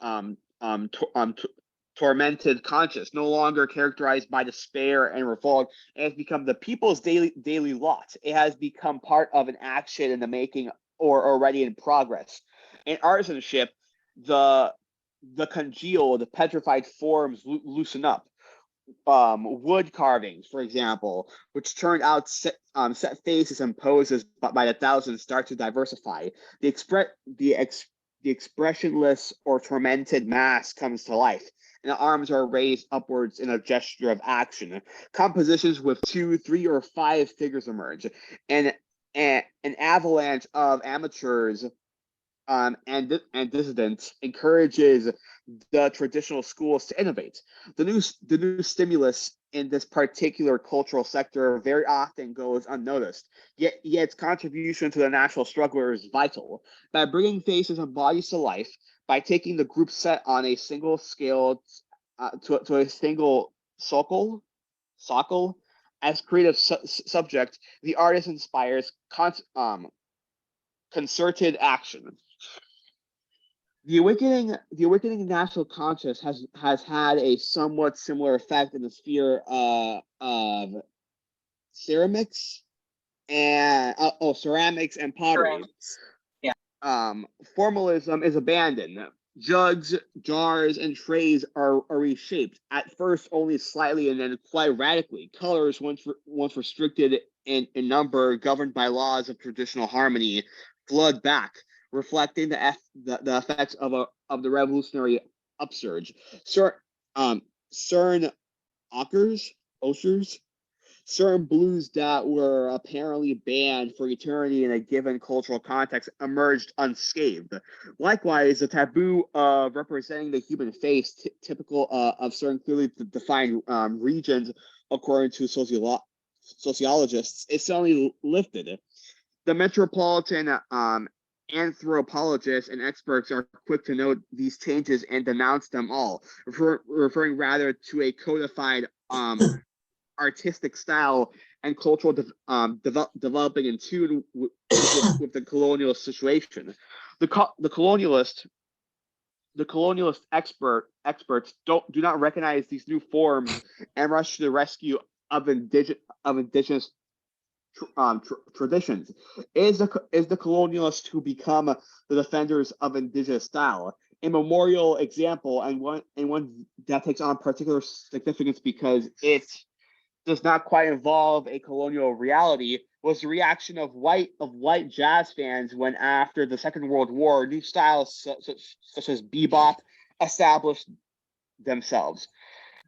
Speaker 4: tormented conscience, no longer characterized by despair and revolt. It has become the people's daily lot. It has become part of an action in the making or already in progress. In artisanship, the congealed, petrified forms loosen up. Wood carvings, for example, which turned out set faces and poses, but by the thousands start to diversify. The expressionless or tormented mask comes to life, and the arms are raised upwards in a gesture of action. Compositions with 2, 3, or 5 figures emerge, and an avalanche of amateurs and dissidents encourages the traditional schools to innovate. The new stimulus in this particular cultural sector very often goes unnoticed, yet its contribution to the national struggle is vital. By bringing faces and bodies to life, by taking the group set on a single scale to a single socle as creative subject, the artist inspires concerted action. The awakening national conscience has had a somewhat similar effect in the sphere of ceramics and pottery.
Speaker 1: Yeah.
Speaker 4: Formalism is abandoned. Jugs, jars, and trays are reshaped, at first only slightly and then quite radically. Colors, once restricted in number, governed by laws of traditional harmony, flood back, reflecting the effects of the revolutionary upsurge. Certain certain blues that were apparently banned for eternity in a given cultural context emerged unscathed. Likewise, the taboo of representing the human face, typical of certain clearly defined regions, according to sociologists, is suddenly lifted. The metropolitan anthropologists and experts are quick to note these changes and denounce them all, referring rather to a codified artistic style and cultural developing in tune with the colonial situation. The colonialist experts do not recognize these new forms and rush to the rescue of indigenous traditions. Is the colonialists who become the defenders of indigenous style. A memorial example, and one that takes on particular significance because it does not quite involve a colonial reality, was the reaction of white jazz fans when, after the Second World War, new styles such as bebop established themselves.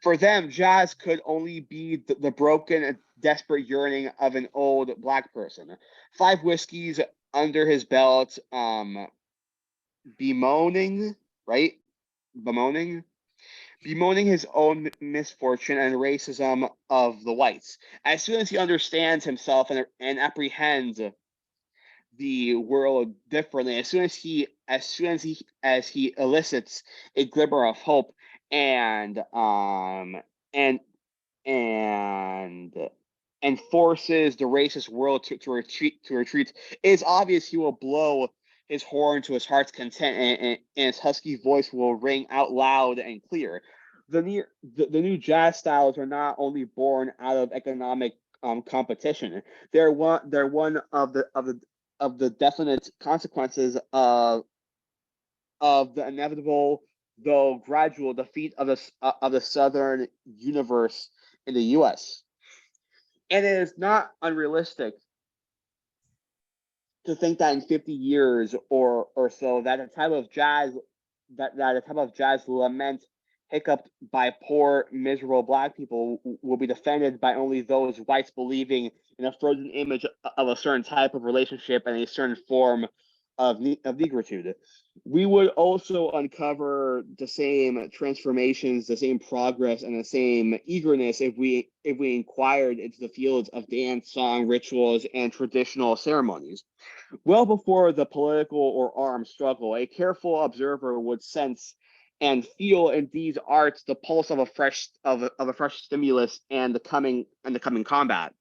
Speaker 4: For them, jazz could only be the broken and desperate yearning of an old Black person. 5 whiskeys under his belt, bemoaning his own misfortune and racism of the whites. As soon as he understands himself and apprehends the world differently, as soon as he elicits a glimmer of hope and forces the racist world to retreat, it is obvious he will blow his horn to his heart's content, and his husky voice will ring out loud and clear. The new jazz styles are not only born out of economic competition; they're one of the definite consequences of the inevitable, though gradual, defeat of the Southern universe in the U.S. And it is not unrealistic to think that in 50 years or so, that a type of jazz lament hiccuped by poor, miserable Black people will be defended by only those whites believing in a frozen image of a certain type of relationship and a certain form of negritude. We would also uncover the same transformations, the same progress, and the same eagerness if we inquired into the fields of dance, song, rituals, and traditional ceremonies. Well before the political or armed struggle, a careful observer would sense and feel in these arts the pulse of a fresh stimulus and the coming combat.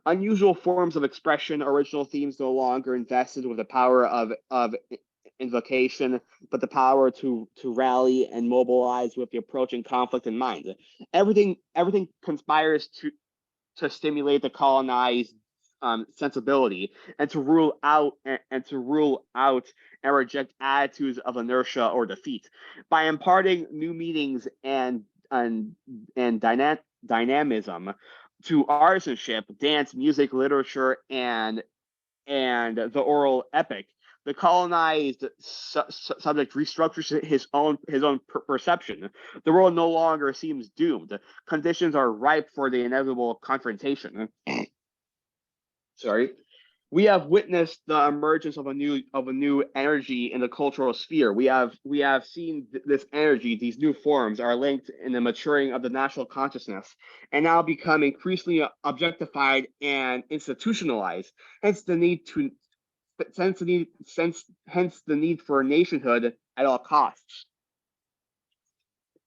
Speaker 4: Unusual forms of expression, original themes no longer invested with the power of invocation, but the power to rally and mobilize with the approaching conflict in mind. Everything conspires to stimulate the colonized sensibility and to rule out and reject attitudes of inertia or defeat. By imparting new meanings and dynamism to artisanship, dance, music, literature, and the oral epic, the colonized subject restructures his own perception. The world no longer seems doomed. Conditions are ripe for the inevitable confrontation. Sorry. We have witnessed the emergence of a new energy in the cultural sphere. We have seen this energy, these new forms are linked in the maturing of the national consciousness and now become increasingly objectified and institutionalized. Hence the need for nationhood at all costs.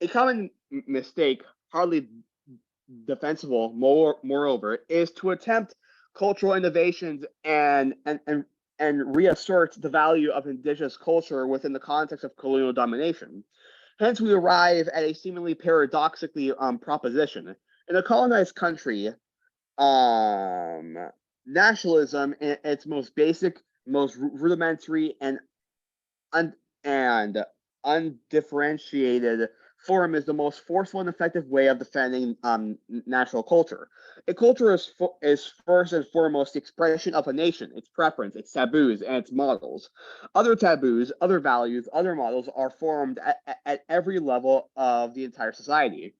Speaker 4: A common mistake, hardly defensible, moreover, is to attempt cultural innovations and reassert the value of indigenous culture within the context of colonial domination. Hence, we arrive at a seemingly paradoxically proposition. In a colonized country, nationalism in its most basic, most rudimentary, and undifferentiated form is the most forceful and effective way of defending national culture. A culture is first and foremost the expression of a nation, its preference, its taboos, and its models. Other taboos, other values, other models are formed at every level of the entire society.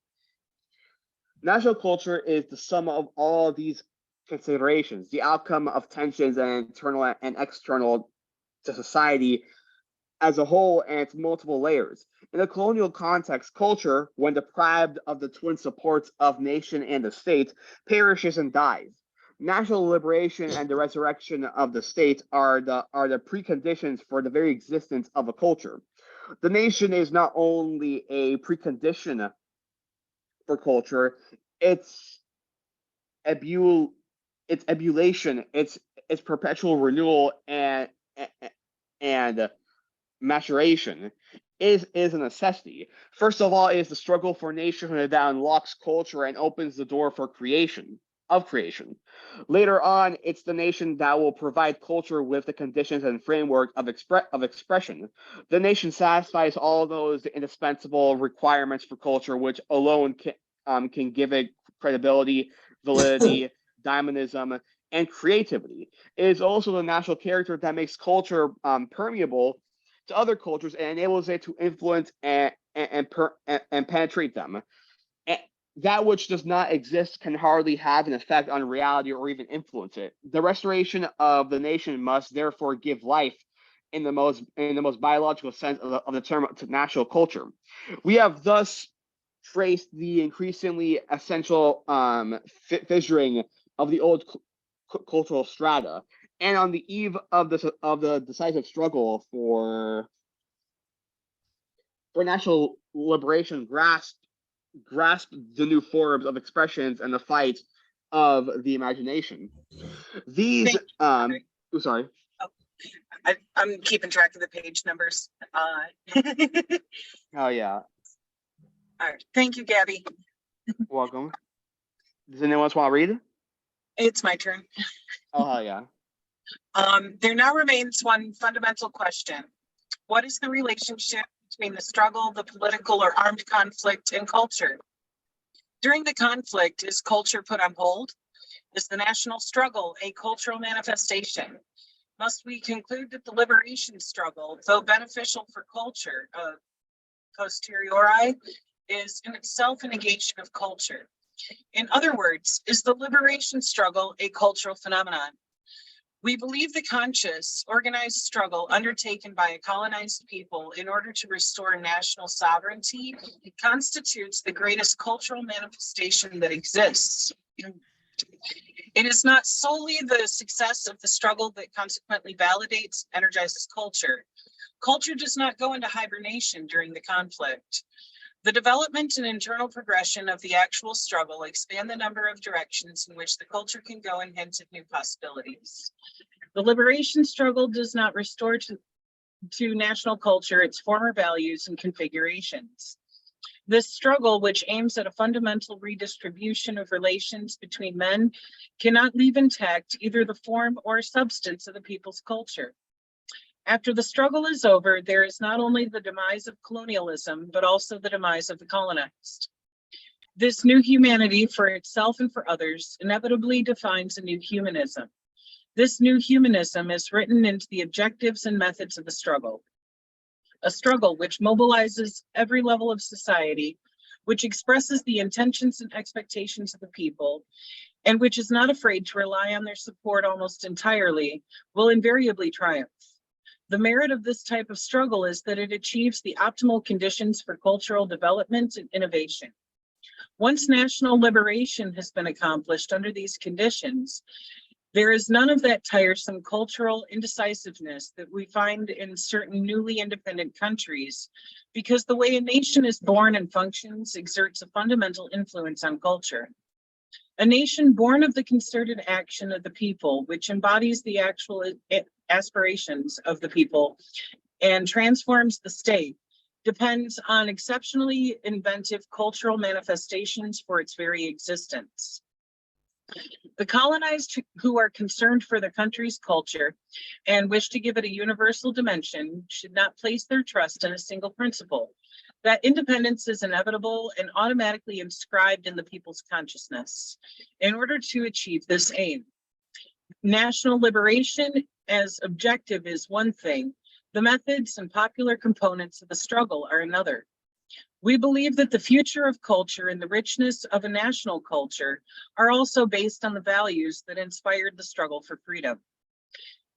Speaker 4: National culture is the sum of all of these considerations, the outcome of tensions and internal and external to society as a whole and its multiple layers. In a colonial context, culture, when deprived of the twin supports of nation and the state, perishes and dies. National liberation and the resurrection of the state are the preconditions for the very existence of a culture. The nation is not only a precondition for culture, it's ebullition, its perpetual renewal and maturation is a necessity. First of all, it is the struggle for nationhood that unlocks culture and opens the door for creation. Later on, it's the nation that will provide culture with the conditions and framework of expression. The nation satisfies all those indispensable requirements for culture, which alone can give it credibility, validity, dynamism, and creativity. It is also the national character that makes culture permeable to other cultures and enables it to influence and penetrate them. And that which does not exist can hardly have an effect on reality or even influence it. The restoration of the nation must therefore give life in the most biological sense of the term to national culture. We have thus traced the increasingly essential fissuring of the old cultural strata, and on the eve of the decisive struggle for national liberation, grasp the new forms of expressions and the fight of the imagination. These sorry.
Speaker 1: I'm keeping track of the page numbers.
Speaker 4: Oh yeah.
Speaker 1: All right. Thank you, Gabby.
Speaker 4: Welcome. Does anyone else want to read?
Speaker 1: It's my turn.
Speaker 4: Oh hell yeah.
Speaker 1: There now remains one fundamental question. What is the relationship between the struggle, the political or armed conflict, and culture? During the conflict, is culture put on hold? Is the national struggle a cultural manifestation? Must we conclude that the liberation struggle, though beneficial for culture, posteriori, is in itself a negation of culture? In other words, is the liberation struggle a cultural phenomenon? We believe the conscious, organized struggle undertaken by a colonized people in order to restore national sovereignty constitutes the greatest cultural manifestation that exists. It is not solely the success of the struggle that consequently validates, energizes culture. Culture does not go into hibernation during the conflict. The development and internal progression of the actual struggle expand the number of directions in which the culture can go and hint at new possibilities. The liberation struggle does not restore to national culture its former values and configurations. This struggle, which aims at a fundamental redistribution of relations between men, cannot leave intact either the form or substance of the people's culture. After the struggle is over, there is not only the demise of colonialism, but also the demise of the colonized. This new humanity for itself and for others inevitably defines a new humanism. This new humanism is written into the objectives and methods of the struggle. A struggle which mobilizes every level of society, which expresses the intentions and expectations of the people, and which is not afraid to rely on their support almost entirely, will invariably triumph. The merit of this type of struggle is that it achieves the optimal conditions for cultural development and innovation. Once national liberation has been accomplished under these conditions, there is none of that tiresome cultural indecisiveness that we find in certain newly independent countries, because the way a nation is born and functions exerts a fundamental influence on culture. A nation born of the concerted action of the people, which embodies the actual aspirations of the people and transforms the state, depends on exceptionally inventive cultural manifestations for its very existence. The colonized who are concerned for their country's culture and wish to give it a universal dimension should not place their trust in a single principle, that independence is inevitable and automatically inscribed in the people's consciousness. In order to achieve this aim, national liberation as objective is one thing, the methods and popular components of the struggle are another. We believe that the future of culture and the richness of a national culture are also based on the values that inspired the struggle for freedom.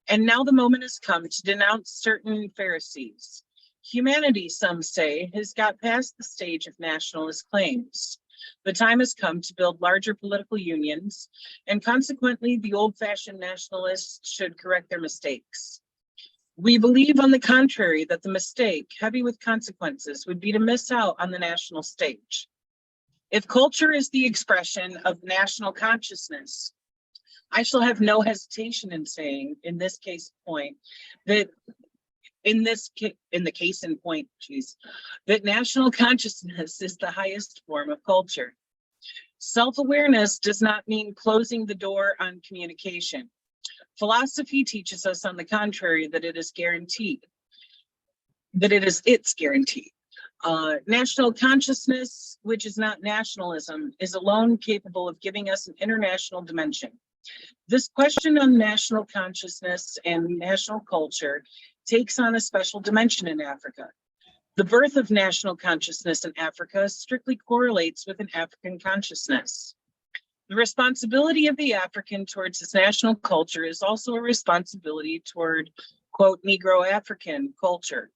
Speaker 1: And now the moment has come to denounce certain Pharisees. Humanity, some say, has got past the stage of nationalist claims. The time has come to build larger political unions, and consequently, the old-fashioned nationalists should correct their mistakes. We believe, on the contrary, that the mistake, heavy with consequences, would be to miss out on the national stage. If culture is the expression of national consciousness, I shall have no hesitation in saying, in this case point, that in the case in point, that national consciousness is the highest form of culture. Self-awareness does not mean closing the door on communication. Philosophy teaches us, on the contrary, that it is guaranteed, that it's guaranteed. National consciousness, which is not nationalism, is alone capable of giving us an international dimension. This question on national consciousness and national culture takes on a special dimension in Africa. The birth of national consciousness in Africa strictly correlates with an African consciousness. The responsibility of the African towards his national culture is also a responsibility toward, quote, Negro African culture.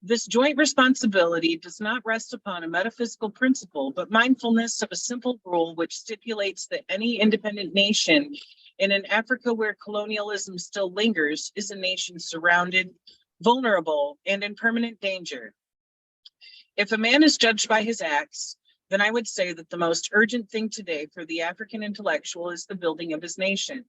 Speaker 1: This joint responsibility does not rest upon a metaphysical principle, but mindfulness of a simple rule which stipulates that any independent nation in an Africa where colonialism still lingers is a nation surrounded, vulnerable, and in permanent danger. If a man is judged by his acts, then I would say that the most urgent thing today for the African intellectual is the building of his nation.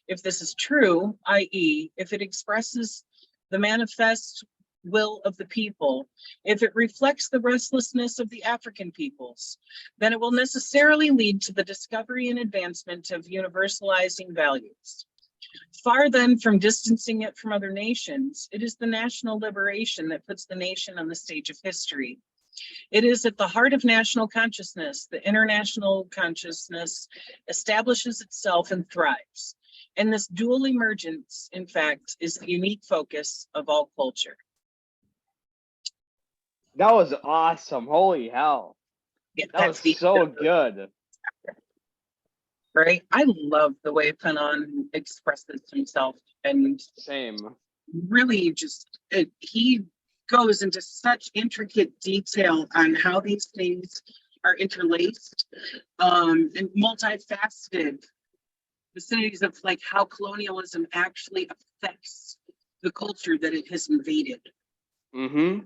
Speaker 1: If this is true, i.e., if it expresses the manifest will of the people, if it reflects the restlessness of the African peoples, then it will necessarily lead to the discovery and advancement of universalizing values. Far then from distancing it from other nations, it is the national liberation that puts the nation on the stage of history. It is at the heart of national consciousness that international consciousness establishes itself and thrives. And this dual emergence, in fact, is the unique focus of all culture.
Speaker 4: That was awesome. Holy hell.
Speaker 1: Yeah,
Speaker 4: That was so good.
Speaker 1: Right? I love the way Fanon expresses himself, and
Speaker 4: Same.
Speaker 1: really he goes into such intricate detail on how these things are interlaced and multifaceted vicinities of like how colonialism actually affects the culture that it has invaded.
Speaker 4: Mm-hmm.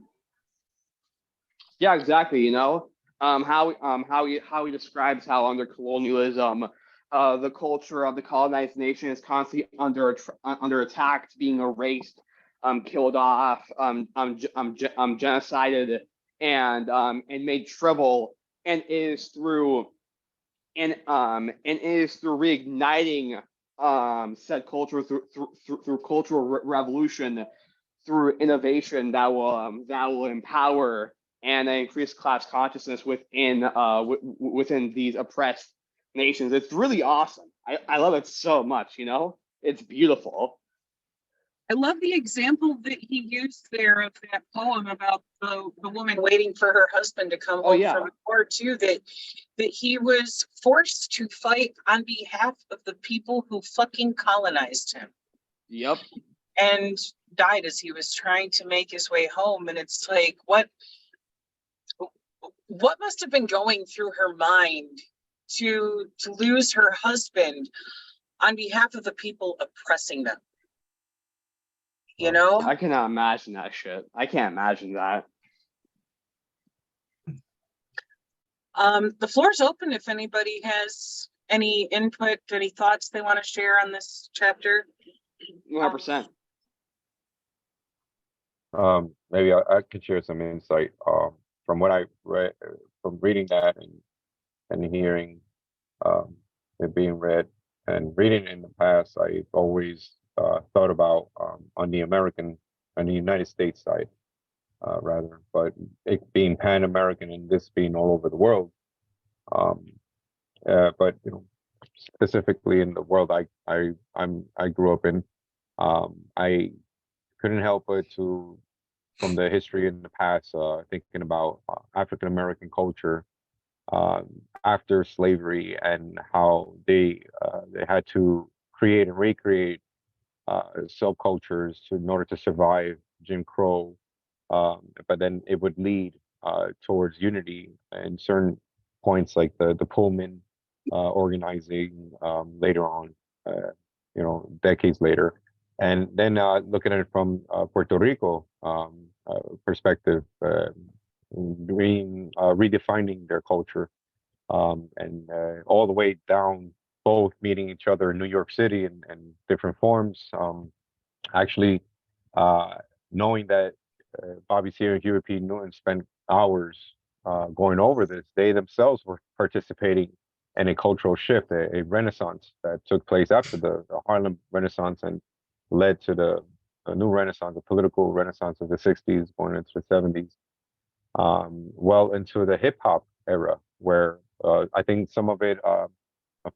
Speaker 4: Yeah, exactly. You know, how he describes how under colonialism, the culture of the colonized nation is constantly under attack, being erased, killed off, genocided, and made trivial, and is through reigniting said culture through cultural revolution, through innovation that will empower and increase class consciousness within these oppressed nations. It's really awesome. I love it so much. You know, it's beautiful.
Speaker 1: I love the example that he used there of that poem about the woman waiting for her husband to come home from war too, that he was forced to fight on behalf of the people who fucking colonized him.
Speaker 4: Yep.
Speaker 1: And died as he was trying to make his way home. And it's like, what must have been going through her mind to lose her husband on behalf of the people oppressing them? You know?
Speaker 4: I cannot imagine that shit. I can't imagine that.
Speaker 1: The floor's open if anybody has any input, any thoughts they want to share on this chapter.
Speaker 4: 100%.
Speaker 5: Maybe I could share some insight from what I read, from reading that and hearing it being read and reading in the past. I've always thought about on the United States side, rather, but it being Pan-American and this being all over the world. But you know, specifically in the world I grew up in, I couldn't help but to, from the history in the past, thinking about African American culture after slavery and how they had to create and recreate subcultures in order to survive Jim Crow, but then it would lead towards unity in certain points, like the Pullman organizing later on, decades later. And then looking at it from Puerto Rico perspective, redefining their culture and all the way down, both meeting each other in New York City and different forms. Actually, knowing that Bobby Seale and Huey P. Newton spent hours going over this, they themselves were participating in a cultural shift, a renaissance that took place after the Harlem Renaissance and led to the new renaissance, the political renaissance of the 60s, going into the 70s, well into the hip hop era, where I think some of it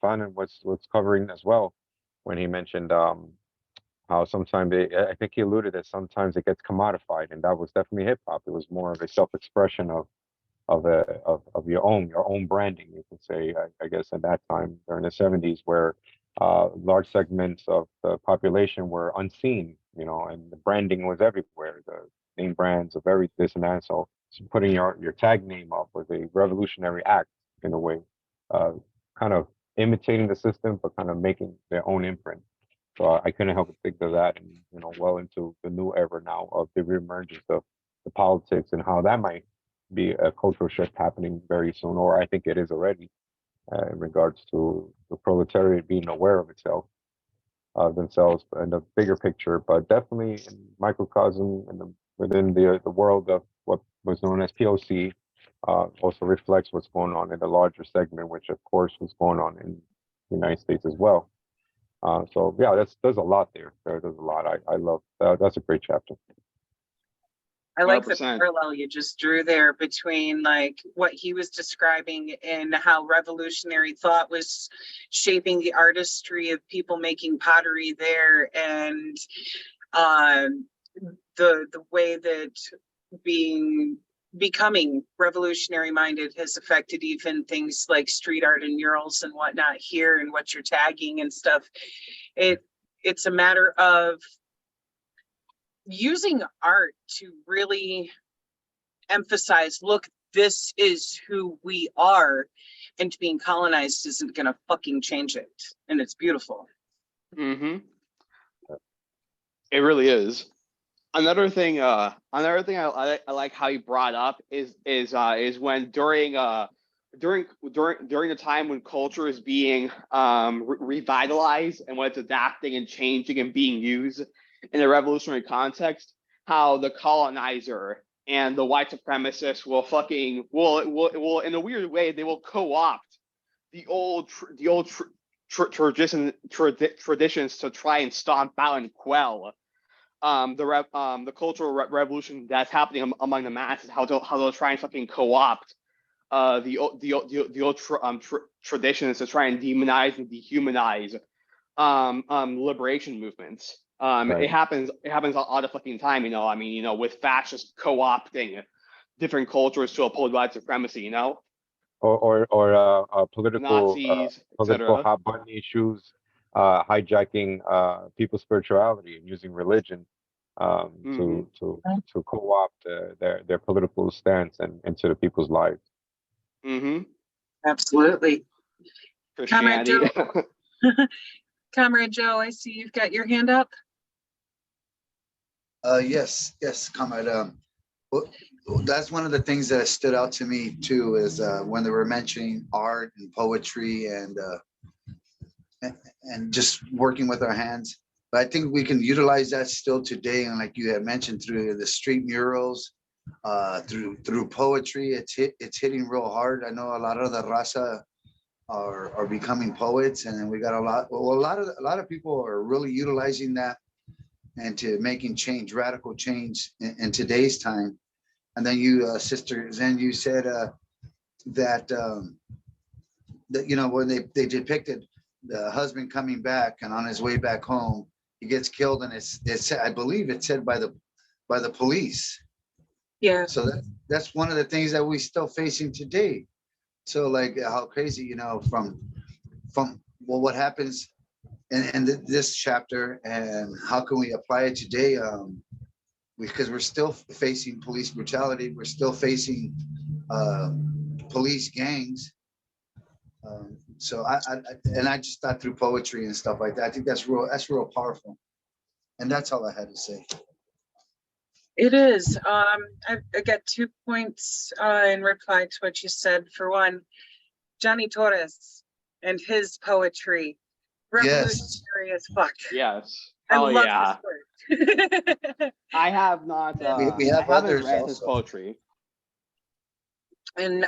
Speaker 5: Fanon was covering as well when he mentioned how sometimes I think he alluded that sometimes it gets commodified, and that was definitely hip hop. It was more of a self-expression of your own branding, you could say. I guess at that time during the 70s, where large segments of the population were unseen, you know, and the branding was everywhere. The name brands of every this and that. So putting your tag name up was a revolutionary act in a way, kind of imitating the system, but kind of making their own imprint. So I couldn't help but think of that, and you know, well into the new era now of the reemergence of the politics and how that might be a cultural shift happening very soon, or I think it is already, in regards to the proletariat being aware of itself, themselves, and the bigger picture. But definitely in microcosm and within the world of what was known as POC, also reflects what's going on in the larger segment, which of course was going on in the United States as well. So yeah, there's a lot there. There's a lot. I love that. That's a great chapter.
Speaker 1: I like the
Speaker 4: 100%.
Speaker 1: parallel you just drew there between like what he was describing and how revolutionary thought was shaping the artistry of people making pottery there, and the way that becoming revolutionary minded has affected even things like street art and murals and whatnot here, and what you're tagging and stuff. It's a matter of using art to really emphasize, look, this is who we are, and being colonized isn't gonna fucking change it. And it's beautiful.
Speaker 4: Mm-hmm. It really is. Another thing I like how you brought up is when during the time when culture is being revitalized, and when it's adapting and changing and being used in a revolutionary context, how the colonizer and the white supremacists will in a weird way, they will co-opt the old traditions to try and stomp out and quell the cultural revolution that's happening among the masses. How they'll try and fucking co-opt the old traditions to try and demonize and dehumanize liberation movements.
Speaker 5: Right.
Speaker 4: It happens all the fucking time, you know. I mean, you know, with fascists co-opting different cultures to uphold white supremacy, you know,
Speaker 5: Or political
Speaker 4: Nazis,
Speaker 5: political
Speaker 4: etc.
Speaker 5: hot button issues, hijacking people's spirituality and using religion to co-opt their political stance and into the people's lives.
Speaker 4: Mm-hmm.
Speaker 1: Absolutely. Comrade
Speaker 4: Christianity.
Speaker 1: Joe. Comrade Joe, I see you've got your hand up.
Speaker 3: Yes, comrade. Well, that's one of the things that stood out to me too, is when they were mentioning art and poetry and just working with our hands. But I think we can utilize that still today, and like you had mentioned, through the street murals, through poetry, it's hitting real hard. I know a lot of the raza are becoming poets, and then we got a lot of people are really utilizing that and to making change, radical change in today's time. And then you, Sister Zen, you said that you know, when they depicted the husband coming back, and on his way back home, he gets killed, and it's I believe it's said by the police.
Speaker 1: Yeah.
Speaker 3: So that's one of the things that we still facing today. So like how crazy, you know, from well, what happens in this chapter, and how can we apply it today? Because we're still facing police brutality, we're still facing police gangs. So I just thought through poetry and stuff like that. I think that's real powerful, and that's all I had to say.
Speaker 1: It is. I got 2 points in reply to what you said. For one, Johnny Torres and his poetry.
Speaker 3: Yes.
Speaker 1: Revolutionary as fuck.
Speaker 4: Yes.
Speaker 1: I
Speaker 4: Hell
Speaker 1: love
Speaker 4: yeah.
Speaker 1: his work.
Speaker 4: I have not.
Speaker 3: We have
Speaker 4: I haven't
Speaker 3: others
Speaker 4: read his
Speaker 3: also.
Speaker 4: poetry.
Speaker 1: And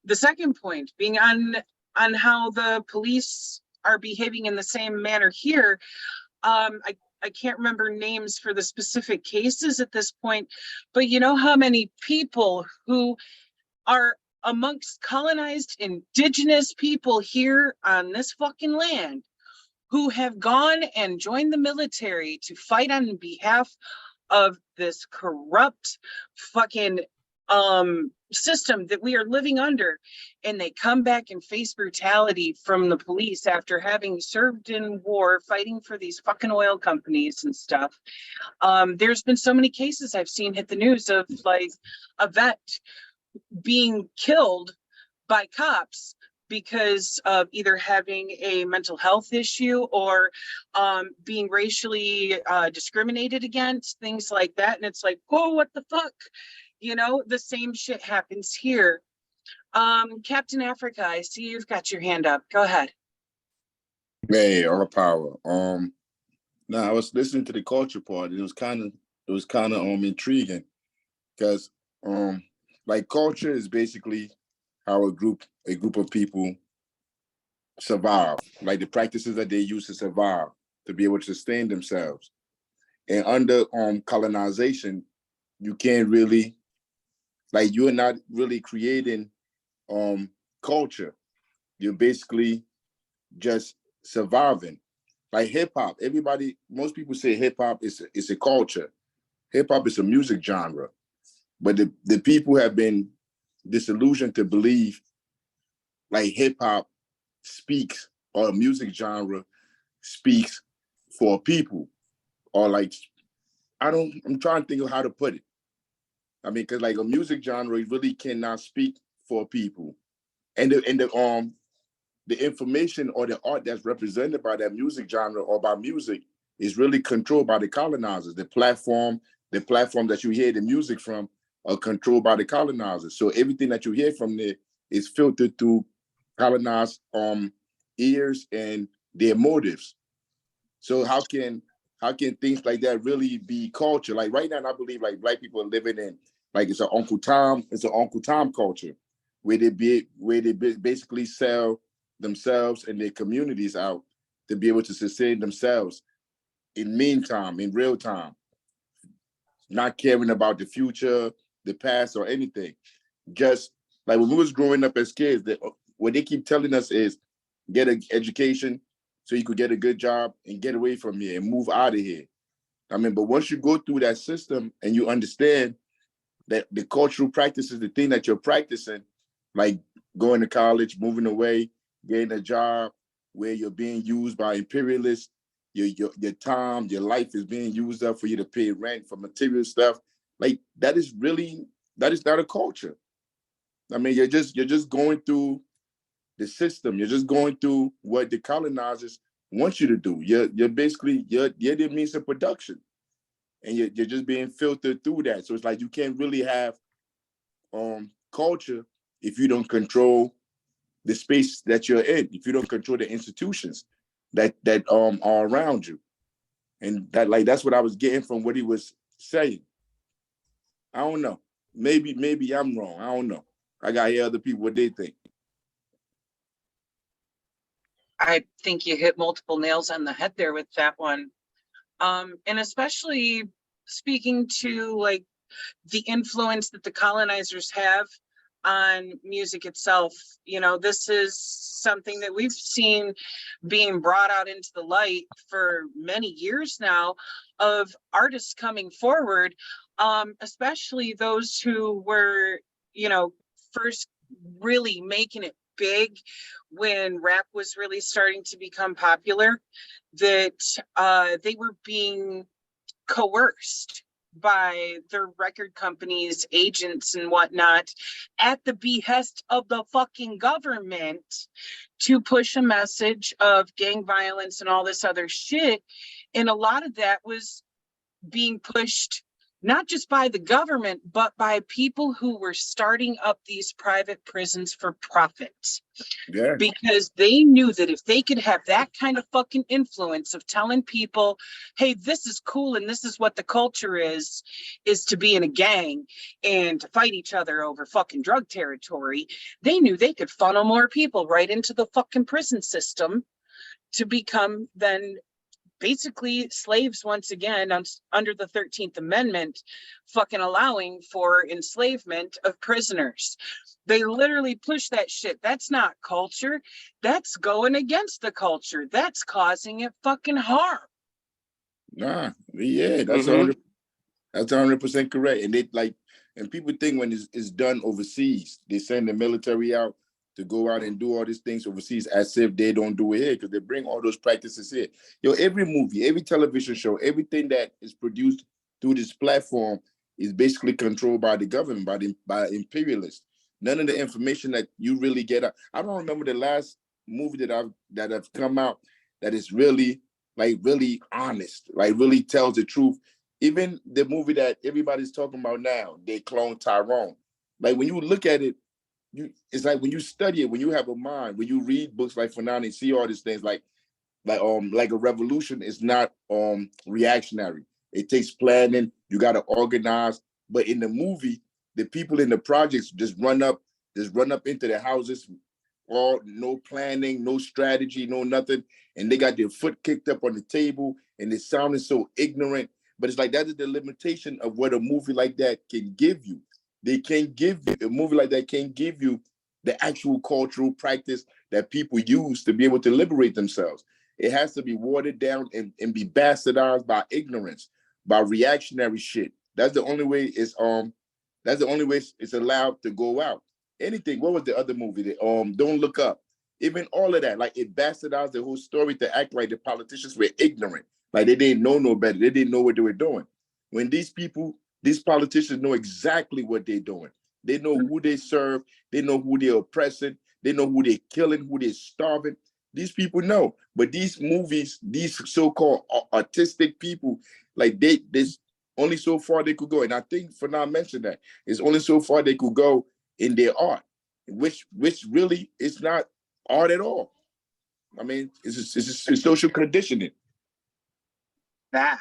Speaker 1: the second point being on how the police are behaving in the same manner here. I can't remember names for the specific cases at this point, but you know how many people who are amongst colonized indigenous people here on this fucking land who have gone and joined the military to fight on behalf of this corrupt fucking system that we are living under, and they come back and face brutality from the police after having served in war fighting for these fucking oil companies and stuff. There's been so many cases I've seen hit the news of like a vet being killed by cops because of either having a mental health issue or being racially discriminated against, things like that. And it's like, whoa, what the fuck? You know, the same shit happens here. Captain Africa, I see you've got your hand up. Go ahead.
Speaker 6: Hey, all power. Now I was listening to the culture part. It was kind of intriguing because like culture is basically how a group of people survive, like the practices that they use to survive, to be able to sustain themselves. And under colonization, you can't really, like, you're not really creating culture. You're basically just surviving. Like hip hop, most people say hip hop is a culture. Hip hop is a music genre, but the people have been disillusioned to believe like hip hop speaks, or a music genre speaks for people, or like, I'm trying to think of how to put it. I mean, because like a music genre really cannot speak for people, and the information or the art that's represented by that music genre or by music is really controlled by the colonizers. The platform that you hear the music from are controlled by the colonizers. So everything that you hear from there is filtered through colonized ears and their motives. So how can things like that really be culture? Like right now, I believe like Black people are living in like it's an Uncle Tom culture, where they basically sell themselves and their communities out to be able to sustain themselves in real time, not caring about the future, the past, or anything. Just like when we was growing up as kids, what they keep telling us is get an education so you could get a good job and get away from here and move out of here. I mean, but once you go through that system and you understand that the cultural practices, the thing that you're practicing, like going to college, moving away, getting a job where you're being used by imperialists, your time, your life is being used up for you to pay rent for material stuff. Like that is not a culture. I mean, you're just going through the system. You're just going through what the colonizers want you to do. You're basically the means of production, and you're just being filtered through that. So it's like you can't really have culture if you don't control the space that you're in, if you don't control the institutions that are around you. And that's what I was getting from what he was saying. I don't know. Maybe I'm wrong. I don't know. I gotta hear other people what they think.
Speaker 1: I think you hit multiple nails on the head there with that one. And especially speaking to like the influence that the colonizers have on music itself. You know, this is something that we've seen being brought out into the light for many years now, of artists coming forward, especially those who were, you know, first really making it big when rap was really starting to become popular, that they were being coerced by the record companies, agents and whatnot, at the behest of the fucking government, to push a message of gang violence and all this other shit. And a lot of that was being pushed not just by the government, but by people who were starting up these private prisons for profit.
Speaker 6: Yeah.
Speaker 1: Because they knew that if they could have that kind of fucking influence of telling people, hey, this is cool and this is what the culture is to be in a gang and to fight each other over fucking drug territory, they knew they could funnel more people right into the fucking prison system to become then basically slaves once again under the 13th Amendment, fucking allowing for enslavement of prisoners. They literally push that shit. That's not culture. That's going against the culture. That's causing it fucking harm.
Speaker 6: Nah, yeah, that's
Speaker 4: Mhm.
Speaker 6: that's 100% correct. And they like, and people think when it's done overseas, they send the military out to go out and do all these things overseas as if they don't do it here, because they bring all those practices here. Yo, every movie, every television show, everything that is produced through this platform is basically controlled by the government, by imperialists. None of the information that you really get out. I don't remember the last movie that have come out that is really really honest, like really tells the truth. Even the movie that everybody's talking about now, They Clone Tyrone. Like when you look at it, it's like when you study it, when you have a mind, when you read books like Fanon and see all these things, like a revolution is not reactionary. It takes planning. You got to organize. But in the movie, the people in the projects just run up into their houses, all no planning, no strategy, no nothing, and they got their foot kicked up on the table, and it sounded so ignorant. But it's like that is the limitation of what a movie like that can give you. They can't give you a movie like that can't give you the actual cultural practice that people use to be able to liberate themselves. It has to be watered down and be bastardized by ignorance, by reactionary shit. That's the only way it's allowed to go out. Anything. What was the other movie? Don't Look Up. Even all of that, like it bastardized the whole story to act like the politicians were ignorant, like they didn't know no better. They didn't know what they were doing. When these politicians know exactly what they're doing. They know who they serve. They know who they're oppressing. They know who they're killing, who they're starving. These people know. But these movies, these so-called artistic people, like there's only so far they could go. And I think Fanon mentioned that. It's only so far they could go in their art, which really is not art at all. I mean, it's social conditioning.
Speaker 1: That,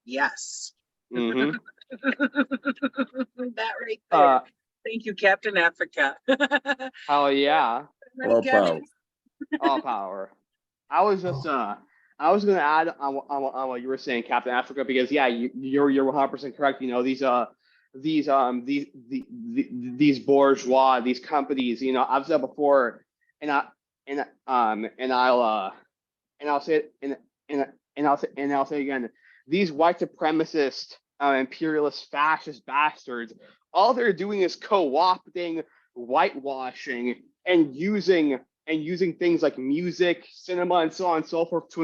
Speaker 1: yes.
Speaker 4: Mhm.
Speaker 1: That right there. Thank you, Captain Africa.
Speaker 4: Hell yeah.
Speaker 6: All power.
Speaker 4: All power. I was gonna add on what you were saying, Captain Africa, because yeah, you're 100% correct. You know, these bourgeois, these companies. You know, I've said before, and I'll say it and I'll say again, these white supremacist, imperialist, fascist bastards, all they're doing is co-opting, whitewashing, and using things like music, cinema, and so on and so forth to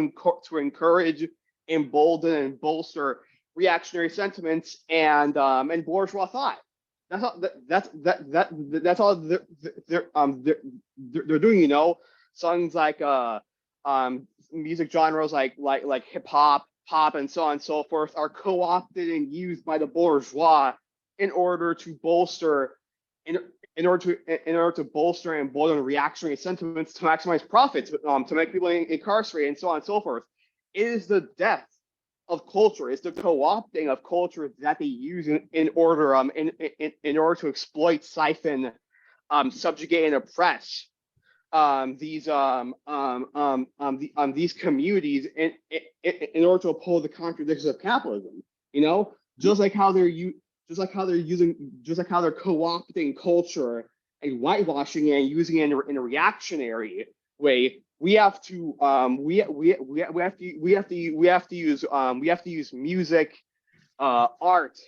Speaker 4: encourage, embolden, and bolster reactionary sentiments and bourgeois thought. That's all they're doing. You know, songs like music genres like hip hop, pop, and so on and so forth are co-opted and used by the bourgeois in order to bolster in order to bolster and embolden reactionary sentiments to maximize profits, to make people incarcerated, and so on and so forth. It is the death of culture. It's the co-opting of culture that they use in order to exploit, siphon, subjugate, and oppress these communities in order to oppose the contradictions of capitalism. You know, just like how they're co-opting culture and whitewashing it and using it in a reactionary way. We have to use music, art,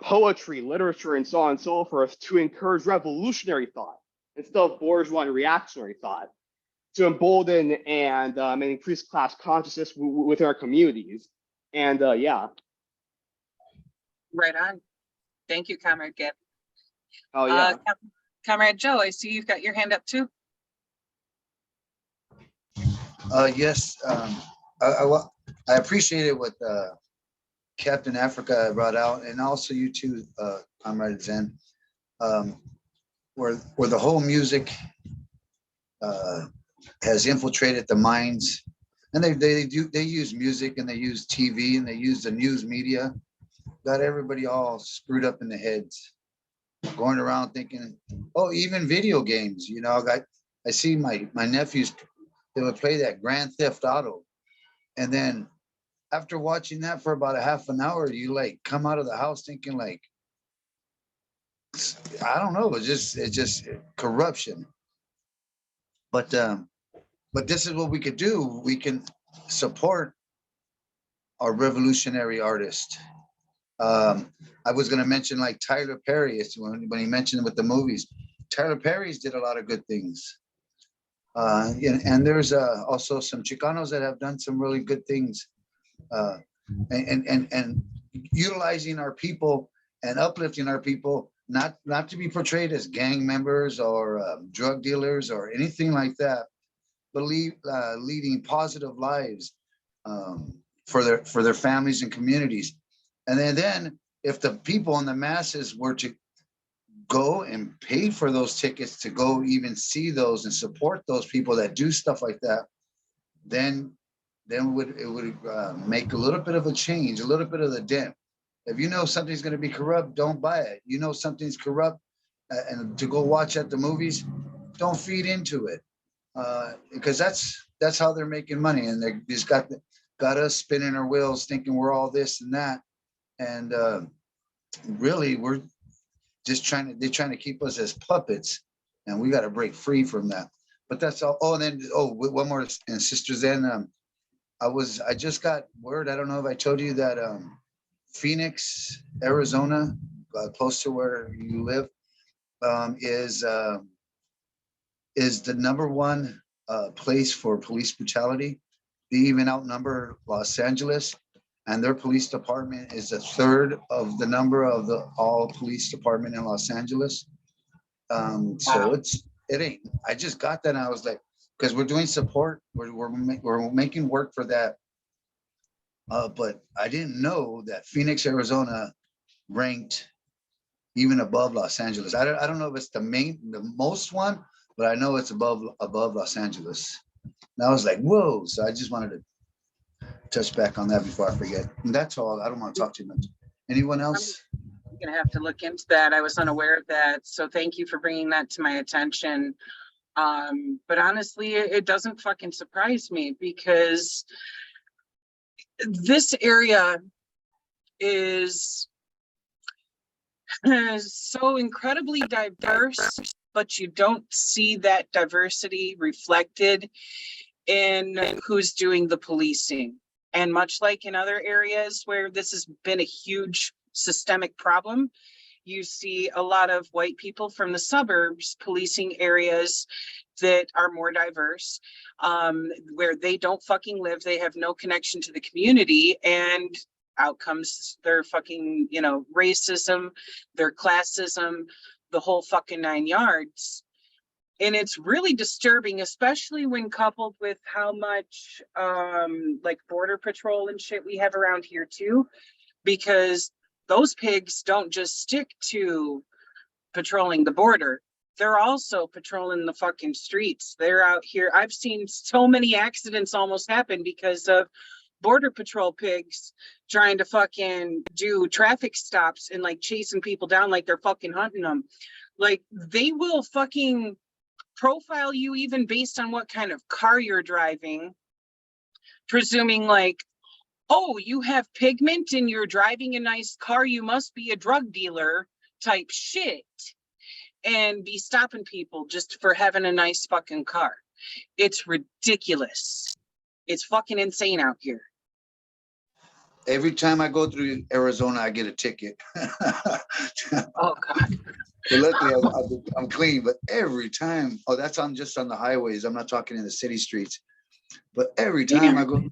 Speaker 4: poetry, literature, and so on and so forth to encourage revolutionary thought instead of bourgeois and reactionary thought, to embolden and increase class consciousness within our communities. And yeah.
Speaker 1: Right on. Thank you, Comrade Gab.
Speaker 4: Oh yeah.
Speaker 1: Comrade Joe, I see you've got your hand up too.
Speaker 7: Yes. I
Speaker 3: I appreciated what Captain Africa brought out, and also you too, Comrade Zen, where the whole music has infiltrated the minds, and they use music, and they use TV, and they use the news media, got everybody all screwed up in the heads, going around thinking, oh, even video games, you know, I see my nephews, they would play that Grand Theft Auto, and then after watching that for about a half an hour, you like come out of the house thinking like, I don't know, it's just corruption. But this is what we could do. We can support our revolutionary artist. I was going to mention like Tyler Perry, when he mentioned with the movies. Tyler Perry's did a lot of good things. And there's also some Chicanos that have done some really good things. And utilizing our people and uplifting our people, not to be portrayed as gang members or drug dealers or anything like that, but leading positive lives for their families and communities. And then if the people and the masses were to go and pay for those tickets to go even see those and support those people that do stuff like that, then it would make a little bit of a change, a little bit of the dent. If you know something's going to be corrupt, don't buy it. You know something's corrupt, and to go watch at the movies, don't feed into it, because that's how they're making money, and they just got us spinning our wheels, thinking we're all this and that, and really we're just they're trying to keep us as puppets, and we got to break free from that. But that's all. Oh, and then one more, and Sister Zen, I just got word, I don't know if I told you that Phoenix, Arizona, close to where you live, is the #1 place for police brutality. They even outnumber Los Angeles, and their police department is a third of the number of the all police department in Los Angeles. So it ain't. I just got that, and I was like, because we're doing support, we're making work for that. But I didn't know that Phoenix, Arizona ranked even above Los Angeles. I don't know if it's the most one, but I know it's above Los Angeles. And I was like, whoa. So I just wanted to touch back on that before I forget. And that's all. I don't want to talk too much. Anyone else?
Speaker 1: I'm gonna have to look into that. I was unaware of that. So thank you for bringing that to my attention. But honestly, it doesn't fucking surprise me, because this area is so incredibly diverse, but you don't see that diversity reflected in who's doing the policing. And much like in other areas where this has been a huge systemic problem, you see a lot of white people from the suburbs policing areas that are more diverse, where they don't fucking live, they have no connection to the community, and out comes their fucking, racism, their classism, the whole fucking 9 yards. And it's really disturbing, especially when coupled with how much like border patrol and shit we have around here too, because those pigs don't just stick to patrolling the border. They're also patrolling the fucking streets. They're out here. I've seen so many accidents almost happen because of border patrol pigs trying to fucking do traffic stops and like chasing people down like they're fucking hunting them. Like they will fucking profile you even based on what kind of car you're driving, presuming like, oh, you have pigment and you're driving a nice car, you must be a drug dealer type shit, and be stopping people just for having a nice fucking car. It's ridiculous. It's fucking insane out here.
Speaker 3: Every time I go through Arizona, I get a ticket.
Speaker 1: Oh God.
Speaker 3: But luckily, I'm clean. But every time, that's just on the highways. I'm not talking in the city streets. But every time I go,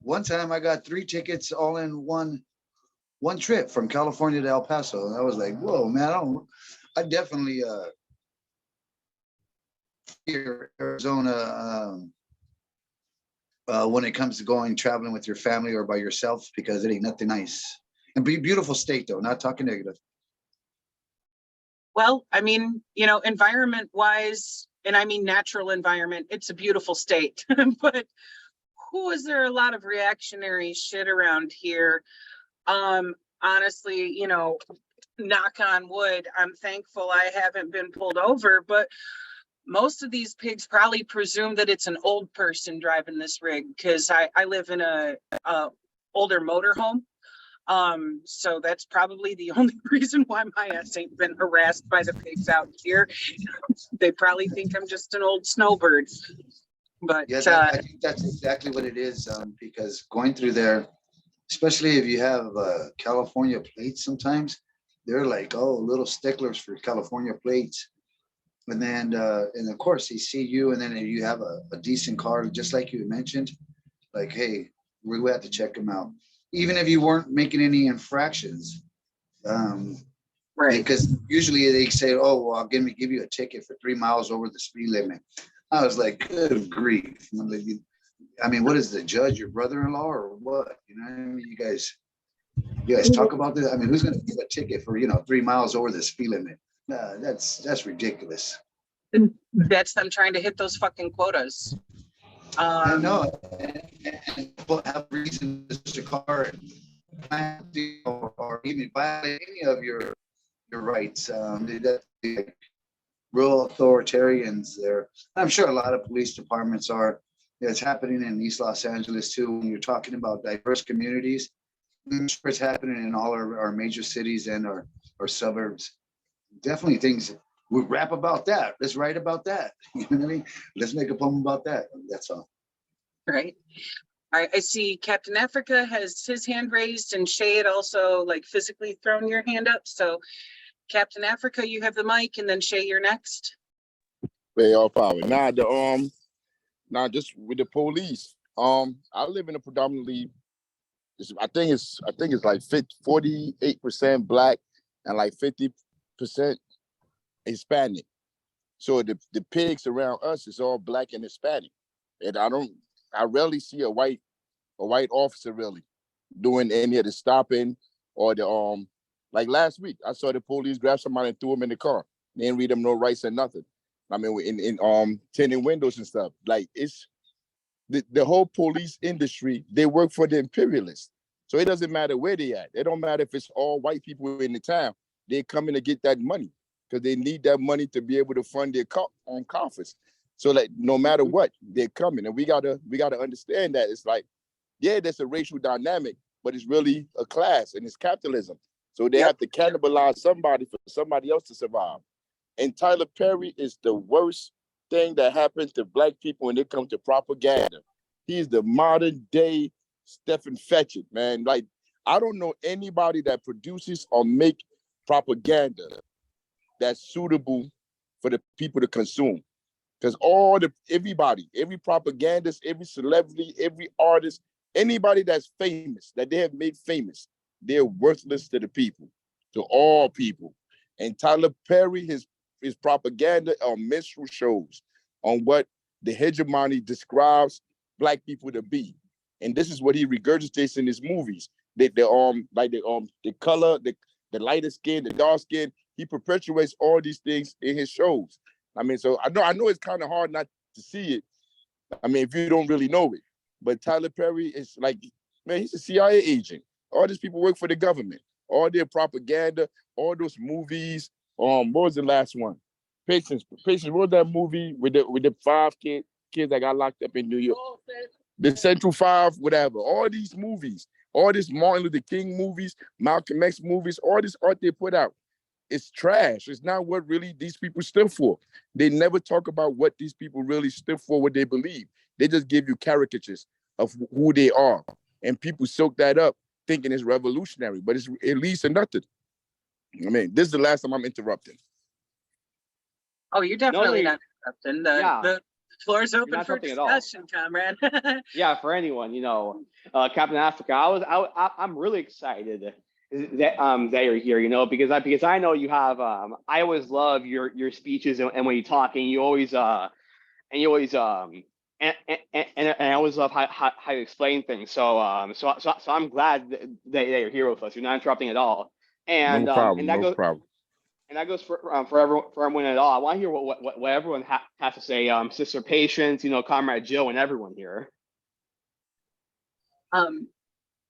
Speaker 3: one time I got 3 tickets all in one trip from California to El Paso, and I was like, whoa, man! I definitely fear Arizona when it comes to traveling with your family or by yourself, because it ain't nothing nice. And be beautiful state though, not talking negative.
Speaker 1: Well, I mean, you know, environment wise, and I mean natural environment, it's a beautiful state. But who is there a lot of reactionary shit around here? Honestly, you know, knock on wood, I'm thankful I haven't been pulled over, but most of these pigs probably presume that it's an old person driving this rig, because I live in a older motorhome. So that's probably the only reason why my ass ain't been harassed by the pigs out here. They probably think I'm just an old snowbird. But
Speaker 3: Yeah, I think that's exactly what it is. Because going through there, especially if you have California plates, sometimes they're like, oh, little sticklers for California plates. And then, and of course, they see you, and then if you have a decent car, just like you mentioned, like, hey, we have to check them out, even if you weren't making any infractions.
Speaker 1: right.
Speaker 3: Because usually they say, oh, well, I'll give you a ticket for 3 miles over the speed limit. I was like, good grief. I mean, what is the judge, your brother-in-law, or what? You know what I mean? You guys talk about this. I mean, who's going to give a ticket for 3 miles over the speed limit? That's ridiculous.
Speaker 1: And that's them trying to hit those fucking quotas.
Speaker 3: I know. And people have reason to push a car or even violate any of your rights. Like real authoritarians there. I'm sure a lot of police departments are. It's happening in East Los Angeles too. When you're talking about diverse communities, I'm sure it's happening in all our major cities and our suburbs. Definitely things we rap about that. Let's write about that. You know what I mean? Let's make a poem about that. That's all.
Speaker 1: Right. I see Captain Africa has his hand raised, and Shay had also like physically thrown your hand up. So Captain Africa, you have the mic, and then Shay, you're next.
Speaker 6: They all power. Just with the police. I live in a predominantly, I think it's like 48% black and like 50% Hispanic. So the pigs around us is all black and Hispanic. And I rarely see a white officer really doing any of the stopping or the like last week I saw the police grab somebody and threw them in the car. They didn't read them no rights or nothing. I mean, in tinting windows and stuff. Like, it's the whole police industry, they work for the imperialists. So it doesn't matter where they at. It don't matter if it's all white people in the town. They come in to get that money because they need that money to be able to fund their own coffers. So like no matter what, they're coming. And we gotta understand that. It's like, yeah, there's a racial dynamic, but it's really a class and it's capitalism. So they have to cannibalize somebody for somebody else to survive. And Tyler Perry is the worst thing that happened to black people when it comes to propaganda. He's the modern day Stephen Fetchit, man. Like, I don't know anybody that produces or make propaganda that's suitable for the people to consume. Because every propagandist, every celebrity, every artist, anybody that's famous, that they have made famous, they're worthless to the people, to all people. And Tyler Perry, his propaganda on minstrel shows on what the hegemony describes black people to be. And this is what he regurgitates in his movies. The color, the lighter skin, the dark skin, he perpetuates all these things in his shows. I mean, so I know it's kind of hard not to see it. I mean, if you don't really know it. But Tyler Perry is like, man, he's a CIA agent. All these people work for the government. All their propaganda, all those movies. What was the last one? Patience. What was that movie with the 5 kids that got locked up in New York? The Central 5, whatever. All these movies, all these Martin Luther King movies, Malcolm X movies, all this art they put out, it's trash. It's not what really these people stood for. They never talk about what these people really stood for, what they believe. They just give you caricatures of who they are. And people soak that up thinking it's revolutionary, but it leads to nothing. I mean, this is the last time I'm interrupting.
Speaker 1: Oh, you're definitely not interrupting. The floor is open for discussion, comrade.
Speaker 4: Yeah, for anyone, Captain Africa. I'm really excited that you're here, because I know you have. I always love your speeches and when you talk, and you always and I always love how you explain things. So I'm glad that you're here with us. You're not interrupting at all. And
Speaker 6: No problem.
Speaker 4: that
Speaker 6: No
Speaker 4: goes
Speaker 6: problem.
Speaker 4: and that goes for everyone at all. I want to hear what everyone has to say. Sister Patience, Comrade Joe, and everyone here.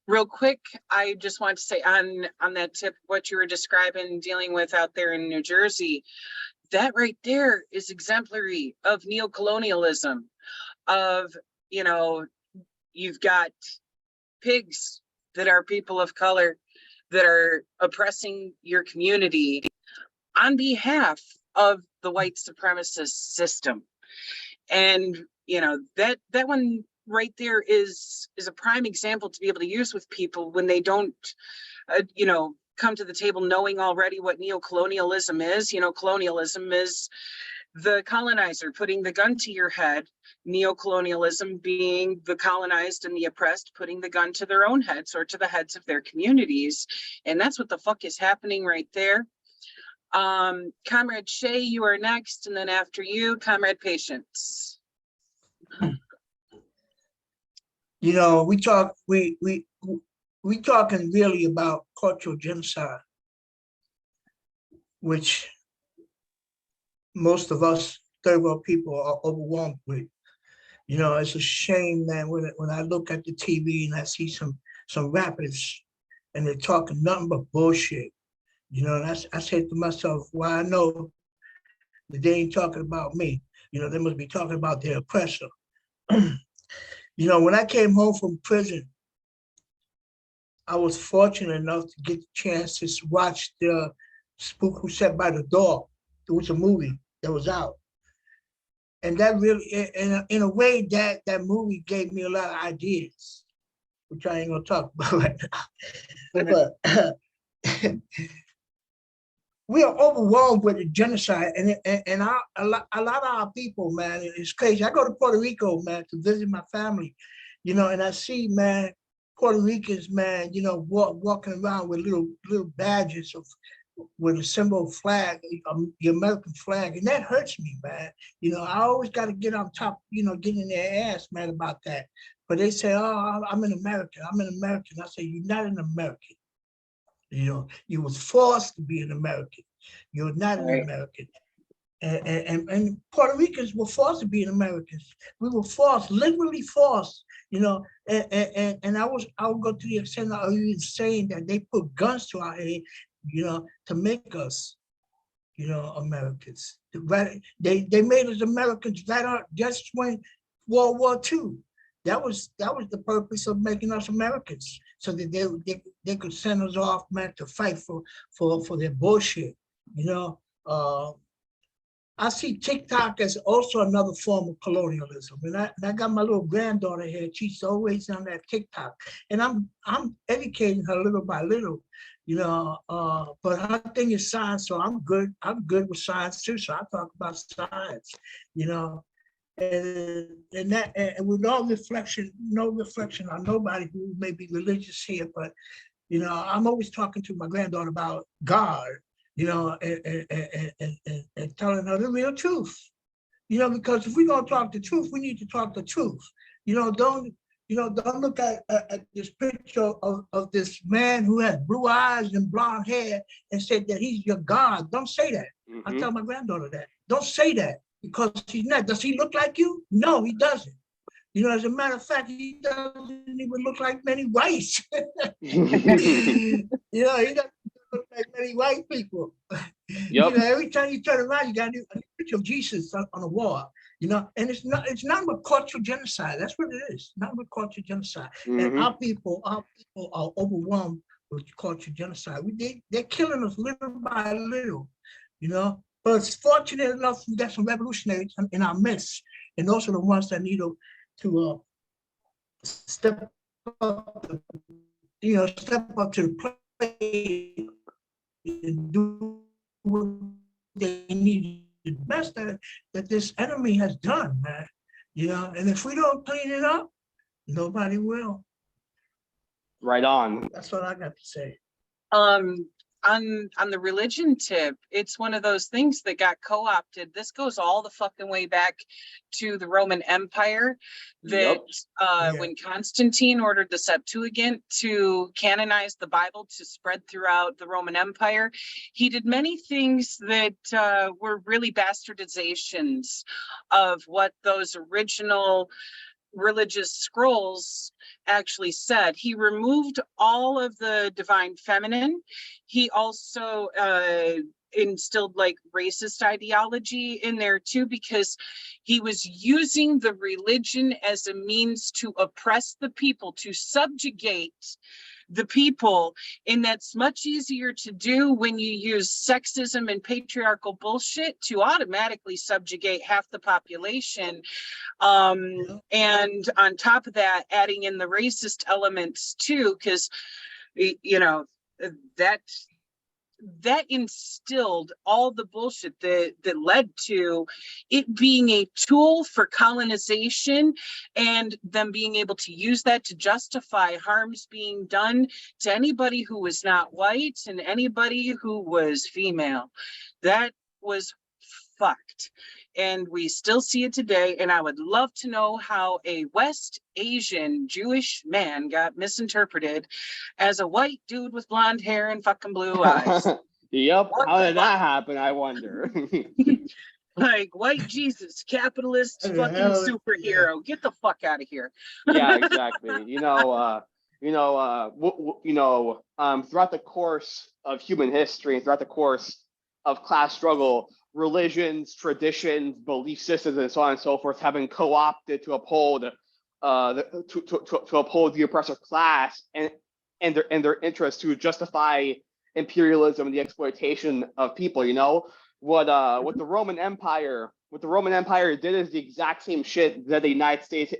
Speaker 1: Real quick, I just want to say on that tip, what you were describing, dealing with out there in New Jersey, that right there is exemplary of neocolonialism. Of, you've got pigs that are people of color that are oppressing your community on behalf of the white supremacist system. And that one right there is a prime example to be able to use with people when they don't come to the table knowing already what neocolonialism is. Colonialism is the colonizer putting the gun to your head, neocolonialism being the colonized and the oppressed putting the gun to their own heads or to the heads of their communities. And that's what the fuck is happening right there. Comrade Shay, you are next, and then after you, Comrade Patience.
Speaker 2: We talking really about cultural genocide, which most of us third world people are overwhelmed with. It's a shame, man, when I look at the TV and I see some rappers and they're talking nothing but bullshit. And I said to myself, well, I know that they ain't talking about me. They must be talking about their oppressor. When I came home from prison, I was fortunate enough to get the chance to watch the Spook Who Sat by the Door. It was a movie that was out. And that really, in a way, that movie gave me a lot of ideas, which I ain't gonna talk about right now. But we are overwhelmed with the genocide, and a lot of our people, man, it's crazy. I go to Puerto Rico, man, to visit my family, and I see, man, Puerto Ricans, man, walking around with little badges with a symbol flag, the American flag, and that hurts me, man. I always got to get on top, get in their ass, man, about that. But they say, oh, I'm an American. I'm an American. I say, you're not an American. You was forced to be an American. You're not an American. And Puerto Ricans were forced to be an Americans. We were forced, literally forced, and I would go to the extent of even saying that they put guns to our head, to make us, Americans. They made us Americans just when World War II. That was the purpose of making us Americans, so that they could send us off, man, to fight for their bullshit. I see TikTok as also another form of colonialism, and I got my little granddaughter here. She's always on that TikTok, and I'm educating her little by little, But her thing is science, so I'm good with science too. So I talk about science, and with no reflection on nobody who may be religious here, but I'm always talking to my granddaughter about God, and telling her the real truth, because if we're gonna talk the truth, we need to talk the truth. Don't look at this picture of this man who has blue eyes and blonde hair and say that he's your God. Don't say that. Mm-hmm. I tell my granddaughter that. Don't say that. Because he's not. Does he look like you? No, he doesn't. As a matter of fact, he doesn't even look like many whites. He doesn't look like many white people. Yep. Every time you turn around, you got a picture of Jesus on a wall. And it's not but cultural genocide. That's what it is. Not but cultural genocide. Mm-hmm. And our people are overwhelmed with cultural genocide. They're killing us little by little. But it's fortunate enough we got some revolutionaries in our midst, and those are the ones that need to step up to the plate and do what they need the best that this enemy has done, man. And if we don't clean it up, nobody will.
Speaker 4: Right on.
Speaker 2: That's what I got to say.
Speaker 1: on the religion tip, it's one of those things that got co-opted. This goes all the fucking way back to the Roman Empire, that
Speaker 2: Yeah.
Speaker 1: when Constantine ordered the Septuagint to canonize the Bible to spread throughout the Roman Empire, he did many things that were really bastardizations of what those original religious scrolls actually said. He removed all of the divine feminine. He also instilled like racist ideology in there too, because he was using the religion as a means to oppress the people, to subjugate the people. And that's much easier to do when you use sexism and patriarchal bullshit to automatically subjugate half the population. And on top of that, adding in the racist elements too, because you know that instilled all the bullshit that led to it being a tool for colonization, and them being able to use that to justify harms being done to anybody who was not white and anybody who was female. That was fucked. And we still see it today. And I would love to know how a West Asian Jewish man got misinterpreted as a white dude with blonde hair and fucking blue eyes.
Speaker 4: Yep.
Speaker 1: What
Speaker 4: How
Speaker 1: the
Speaker 4: did that happen, I wonder?
Speaker 1: Like, white Jesus, capitalist
Speaker 2: What the
Speaker 1: fucking
Speaker 2: hell?
Speaker 1: superhero. Get the fuck out of here.
Speaker 4: Yeah, exactly. Throughout the course of human history and throughout the course of class struggle, religions, traditions, belief systems, and so on and so forth have been co-opted to uphold to uphold the oppressor class and their interests, to justify imperialism and the exploitation of people. What the Roman Empire did is the exact same shit that the United States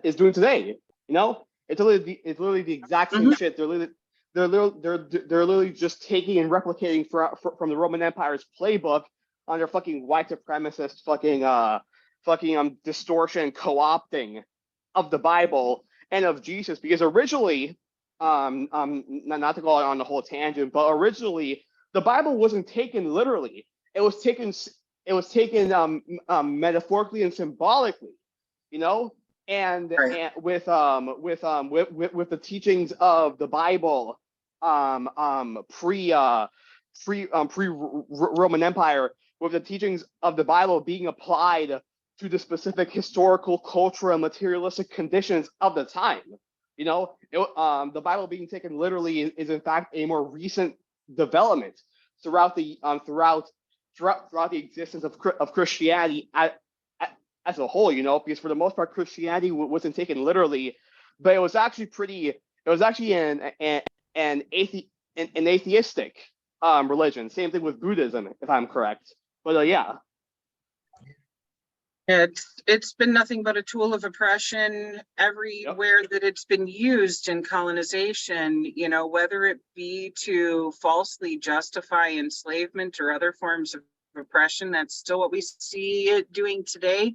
Speaker 4: is doing today. It's literally the exact same shit. They're literally just taking and replicating from the Roman Empire's playbook on their fucking white supremacist fucking distortion, co-opting of the Bible and of Jesus. Because originally, not to go on the whole tangent, but originally the Bible wasn't taken literally. It was taken metaphorically and symbolically, and with the teachings of the Bible pre Roman Empire, with the teachings of the Bible being applied to the specific historical, cultural, and materialistic conditions of the time. The Bible being taken literally is in fact a more recent development throughout the existence of Christianity as a whole. Because for the most part, Christianity wasn't taken literally, but it was actually an atheistic religion. Same thing with Buddhism, if I'm correct. But yeah.
Speaker 1: It's been nothing but a tool of oppression everywhere that it's been used in colonization, whether it be to falsely justify enslavement or other forms of oppression. That's still what we see it doing today,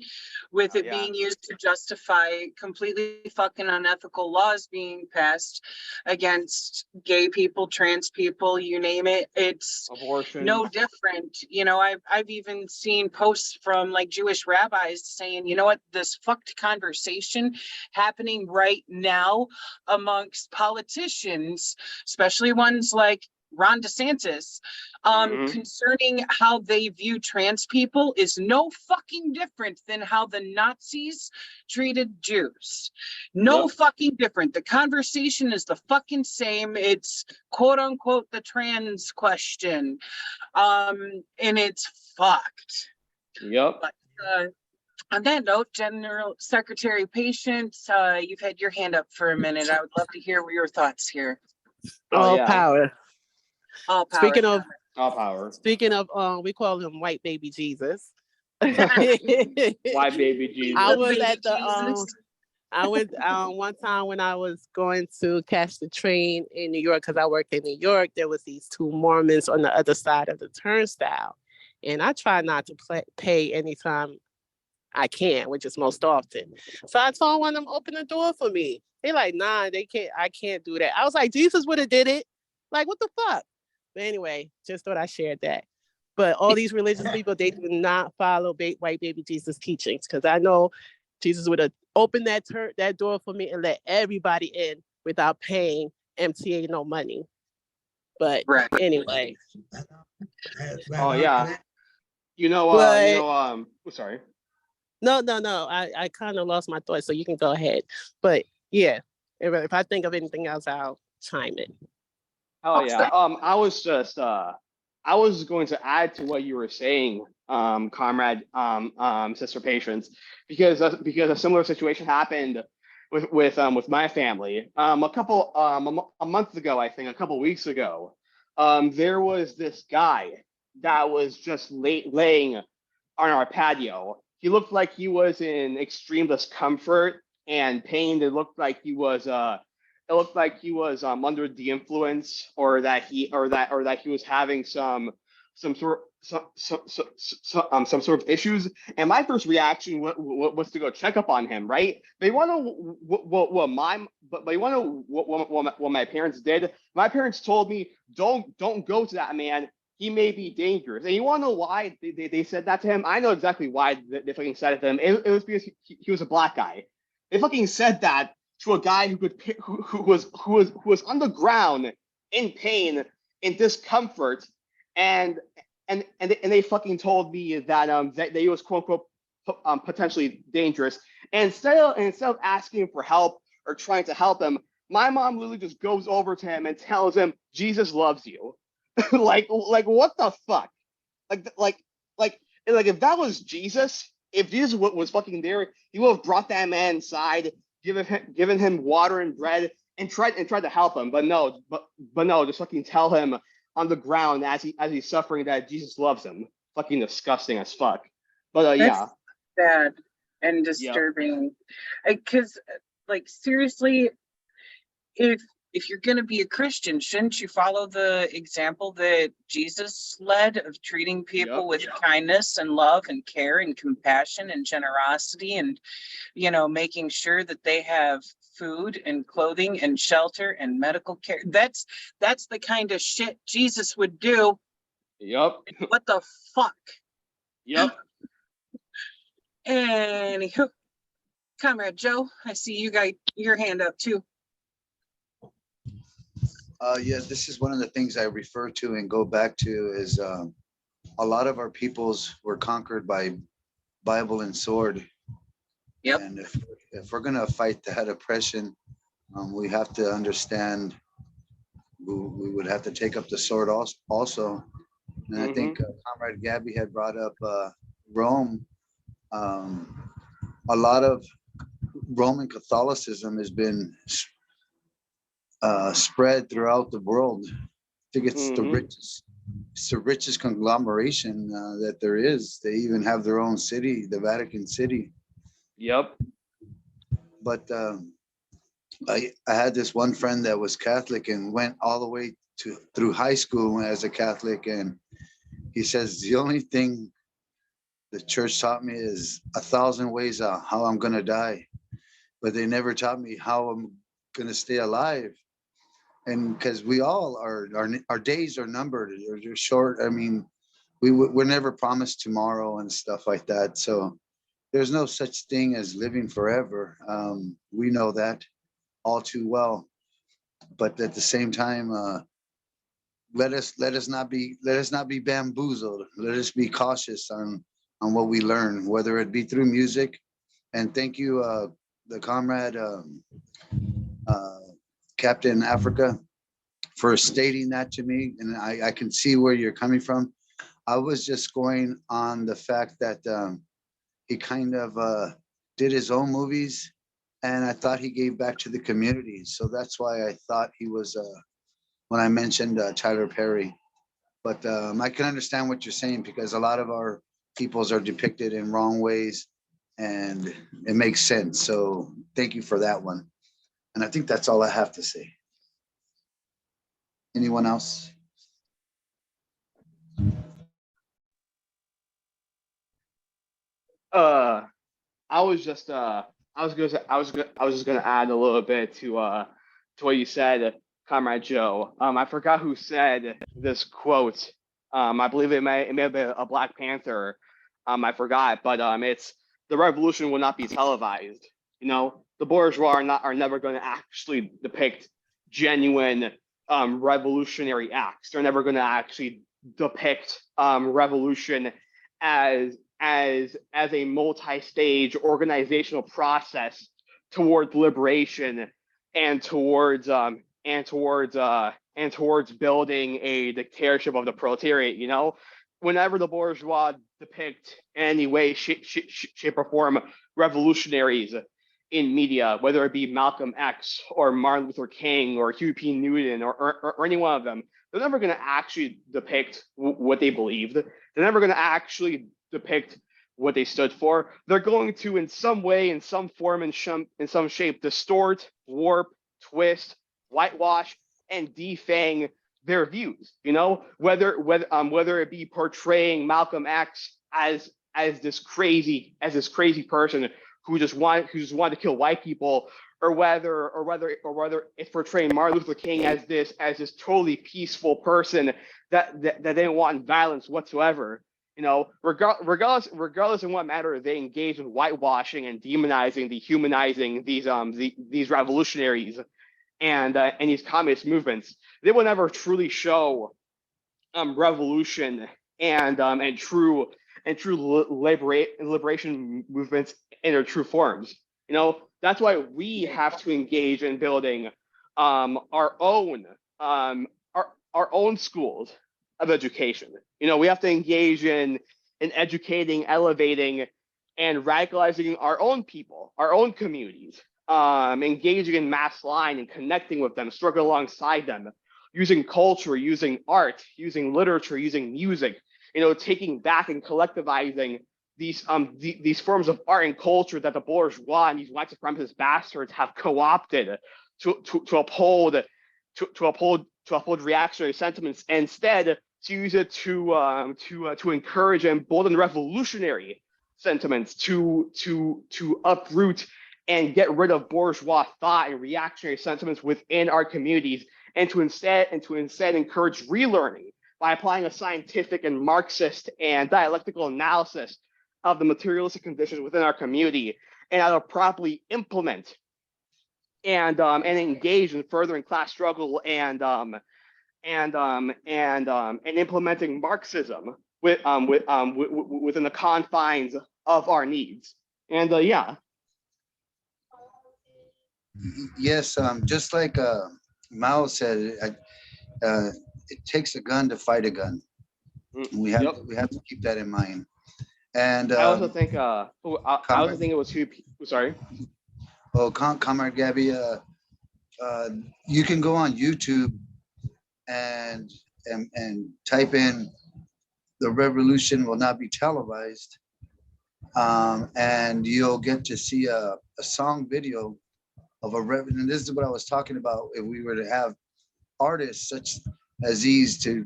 Speaker 1: with it being used to justify completely fucking unethical laws being passed against gay people, trans people, you name it. It's
Speaker 4: abortion.
Speaker 1: No different. I've even seen posts from like Jewish rabbis saying, this fucked conversation happening right now amongst politicians, especially ones like Ron DeSantis, concerning how they view trans people, is no fucking different than how the Nazis treated Jews. No fucking different. The conversation is the fucking same. It's quote unquote the trans question. And it's fucked.
Speaker 4: Yep.
Speaker 1: But, on that note, General Secretary Patience, you've had your hand up for a minute. I would love to hear your thoughts here.
Speaker 7: All power.
Speaker 1: All power.
Speaker 7: Speaking of
Speaker 4: all power.
Speaker 7: Speaking of, we call him White Baby Jesus.
Speaker 4: White Baby Jesus.
Speaker 7: I was at the I went one time when I was going to catch the train in New York, because I worked in New York. There was these two Mormons on the other side of the turnstile, and I try not to pay anytime I can, which is most often. So I told one of them, open the door for me. They like, nah, they can't. I can't do that. I was like, Jesus would have did it. Like, what the fuck? But anyway, just thought I shared that. But all these religious people, they do not follow white baby Jesus teachings, because I know Jesus would have opened that door for me and let everybody in without paying MTA no money. But
Speaker 1: Right.
Speaker 7: anyway.
Speaker 4: Oh yeah. Sorry.
Speaker 7: No. I kind of lost my thoughts, so you can go ahead. But yeah, if I think of anything else, I'll chime in.
Speaker 4: Oh yeah. I was going to add to what you were saying, comrade, sister Patience, because a similar situation happened with my family. A month ago, I think, a couple weeks ago, there was this guy that was just laying on our patio. He looked like he was in extreme discomfort and pain. It looked like he was under the influence, or that he was having some sort of issues. And my first reaction was to go check up on him, right? But you want to know what my parents did? My parents told me, don't go to that man. He may be dangerous. And you want to know why they said that to him? I know exactly why they fucking said it to him. It was because he was a black guy. They fucking said that to a guy who was on the ground in pain, in discomfort, and they fucking told me that he was quote unquote potentially dangerous. And instead of asking for help or trying to help him, my mom literally just goes over to him and tells him, Jesus loves you. like what the fuck? Like if that was Jesus, if Jesus was fucking there, he would have brought that man inside, given him water and bread, and tried to help him. But no, just fucking tell him on the ground as he's suffering that Jesus loves him. Fucking disgusting as fuck. But yeah,
Speaker 1: sad and disturbing. Because like seriously, if you're going to be a Christian, shouldn't you follow the example that Jesus led of treating people with kindness and love and care and compassion and generosity, and making sure that they have food and clothing and shelter and medical care? That's the kind of shit Jesus would do.
Speaker 4: Yep.
Speaker 1: What the fuck?
Speaker 4: Yep.
Speaker 1: Anywho, Comrade Joe, I see you got your hand up too.
Speaker 3: Yeah, this is one of the things I refer to and go back to is a lot of our peoples were conquered by Bible and sword.
Speaker 1: Yep.
Speaker 3: And if we're going to fight that oppression, we have to understand we would have to take up the sword also. And I think Comrade Gabby had brought up Rome. A lot of Roman Catholicism has been spread throughout the world. I think it's the richest conglomeration that there is. They even have their own city, the Vatican City.
Speaker 4: Yep.
Speaker 3: But I had this one friend that was Catholic and went all the way through high school as a Catholic, and he says the only thing the church taught me is 1,000 ways how I'm gonna die, but they never taught me how I'm gonna stay alive. And because we all our days are numbered, they're short. I mean, we're never promised tomorrow and stuff like that. So there's no such thing as living forever. We know that all too well. But at the same time, let us not be bamboozled. Let us be cautious on what we learn, whether it be through music. And thank you, the comrade. Captain Africa, for stating that to me. And I can see where you're coming from. I was just going on the fact that he kind of did his own movies, and I thought he gave back to the community. So that's why I thought he was, when I mentioned Tyler Perry. But I can understand what you're saying, because a lot of our peoples are depicted in wrong ways, and it makes sense. So thank you for that one. And I think that's all I have to say. Anyone else?
Speaker 4: I was just gonna add a little bit to what you said. Comrade Joe. I forgot who said this quote. I believe it may have been a Black Panther. I forgot, but it's the revolution will not be televised. You know, the bourgeois are never going to actually depict genuine revolutionary acts. They're never going to actually depict revolution as a multi-stage organizational process towards liberation and towards building a dictatorship of the proletariat. You know, whenever the bourgeois depict in any way, shape, or form revolutionaries in media, whether it be Malcolm X or Martin Luther King or Huey P. Newton or any one of them, they're never going to actually depict what they believed. They're never going to actually depict what they stood for. They're going to, in some way, in some form, in some shape, distort, warp, twist, whitewash, and defang their views. You know, whether it be portraying Malcolm X as this crazy person who just wanted to kill white people, or whether it's portraying Martin Luther King as this totally peaceful person that didn't want violence whatsoever. You know, regardless of what matter, they engage in whitewashing and demonizing, dehumanizing these revolutionaries and these communist movements. They will never truly show revolution and true liberation movements in their true forms. You know, that's why we have to engage in building our own schools of education. You know, we have to engage in educating, elevating, and radicalizing our own people, our own communities, engaging in mass line and connecting with them, struggling alongside them, using culture, using art, using literature, using music, you know, taking back and collectivizing these forms of art and culture that the bourgeois and these white supremacist bastards have co-opted to uphold reactionary sentiments, and instead to use it to encourage and embolden revolutionary sentiments, to uproot and get rid of bourgeois thought and reactionary sentiments within our communities, and to instead encourage relearning by applying a scientific and Marxist and dialectical analysis of the materialistic conditions within our community, and how to properly implement and engage in furthering class struggle and implementing Marxism within the confines of our needs. And yeah.
Speaker 3: Yes, just like Mao said, it takes a gun to fight a gun. We have to keep that in mind. And
Speaker 4: I also think I also think it was sorry.
Speaker 3: Oh, Comrade Gabby, you can go on YouTube and type in "The Revolution Will Not Be Televised," and you'll get to see a song video of a reverend. And this is what I was talking about. If we were to have artists such as these to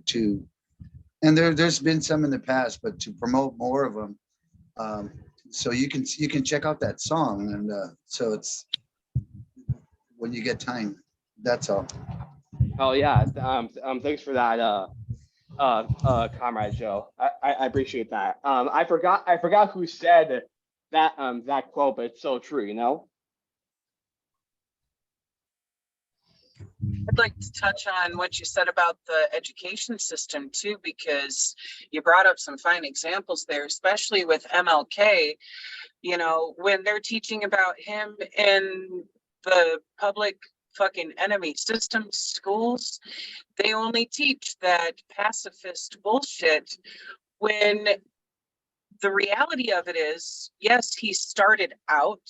Speaker 3: and there's been some in the past, but to promote more of them, so you can check out that song, and so it's when you get time. That's all.
Speaker 4: Oh yeah, thanks for that, Comrade Joe. I appreciate that. I forgot who said that quote, but it's so true, you know.
Speaker 1: I'd like to touch on what you said about the education system too, because you brought up some fine examples there, especially with MLK. You know, when they're teaching about him in the public fucking enemy system schools, they only teach that pacifist bullshit, when the reality of it is, yes, he started out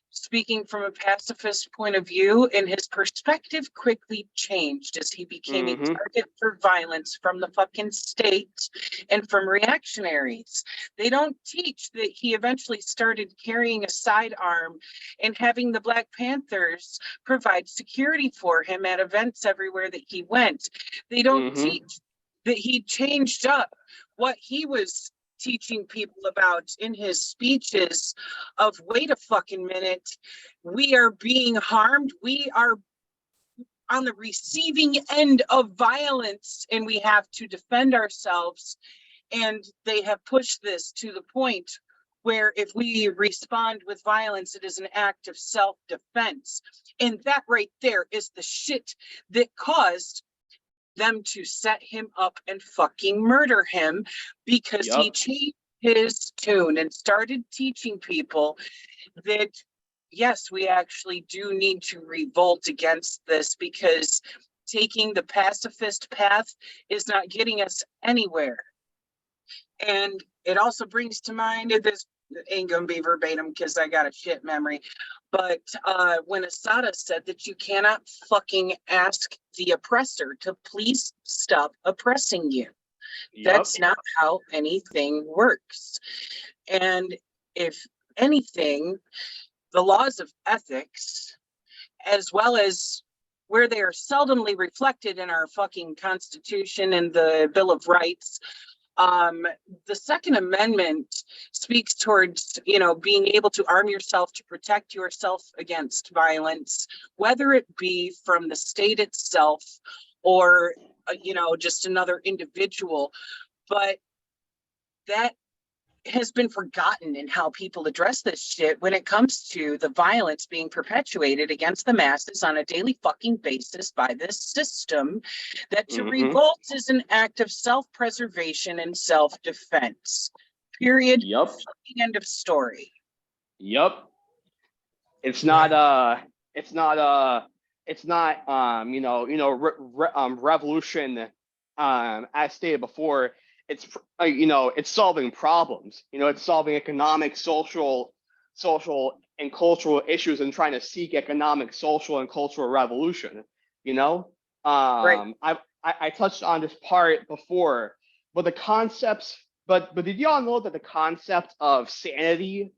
Speaker 1: speaking from a pacifist point of view, and his perspective quickly changed as he became a target for violence from the fucking state and from reactionaries. They don't teach that he eventually started carrying a sidearm and having the Black Panthers provide security for him at events everywhere that he went. They don't teach that he changed up what he was teaching people about in his speeches of, wait a fucking minute, we are being harmed, we are on the receiving end of violence and we have to defend ourselves. And they have pushed this to the point where if we respond with violence, it is an act of self-defense. And that right there is the shit that caused them to set him up and fucking murder him, because he changed his tune and started teaching people that, yes, we actually do need to revolt against this, because taking the pacifist path is not getting us anywhere. And it also brings to mind, this ain't gonna be verbatim because I got a shit memory, but when Asada said that you cannot fucking ask the oppressor to please stop oppressing you. That's not how anything works. And if anything, the laws of ethics, as well as where they are seldomly reflected in our fucking Constitution and the Bill of Rights, the Second Amendment speaks towards, being able to arm yourself to protect yourself against violence, whether it be from the state itself or, just another individual. But that has been forgotten in how people address this shit when it comes to the violence being perpetuated against the masses on a daily fucking basis by this system, that to revolt is an act of self-preservation and self-defense. Period. End of story.
Speaker 4: It's not revolution, as stated before. It's it's solving problems. It's solving economic, social, and cultural issues, and trying to seek economic, social, and cultural revolution.
Speaker 1: Right.
Speaker 4: I touched on this part before, but the concepts. But did y'all know that the concept of sanity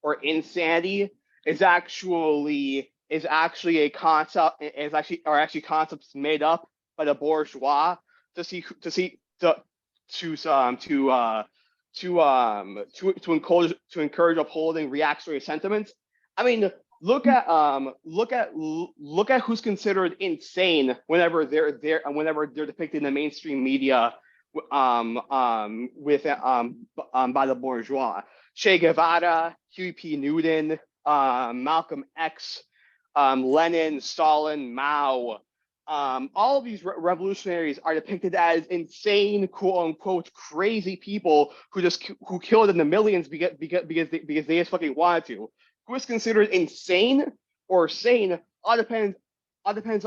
Speaker 4: or insanity is actually a concept, are actually concepts made up by the bourgeois to encourage upholding reactionary sentiments. I mean, look at who's considered insane whenever they're depicted in the mainstream media by the bourgeois. Che Guevara, Huey P. Newton, Malcolm X, Lenin, Stalin, Mao. All of these revolutionaries are depicted as insane, quote unquote, crazy people who killed in the millions because they just fucking wanted to. Who is considered insane or sane all depends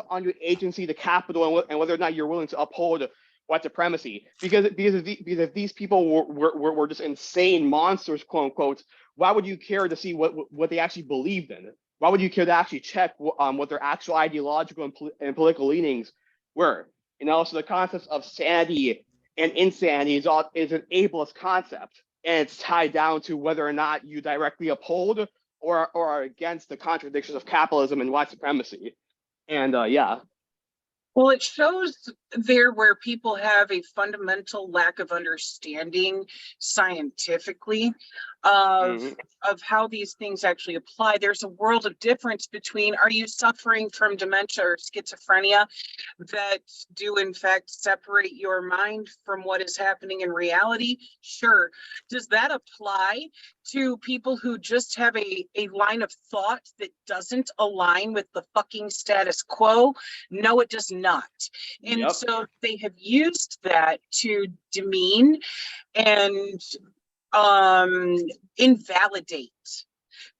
Speaker 4: on your agency, the capital, and whether or not you're willing to uphold white supremacy. Because if these people were just insane monsters, quote unquote, why would you care to see what they actually believed in? Why would you care to actually check what their actual ideological and political leanings were? So the concepts of sanity and insanity is an ableist concept, and it's tied down to whether or not you directly uphold or are against the contradictions of capitalism and white supremacy. And
Speaker 1: Well, it shows there where people have a fundamental lack of understanding scientifically of how these things actually apply. There's a world of difference between, are you suffering from dementia or schizophrenia that do in fact separate your mind from what is happening in reality? Sure. Does that apply to people who just have a line of thought that doesn't align with the fucking status quo? No, it does not. And so they have used that to demean and invalidate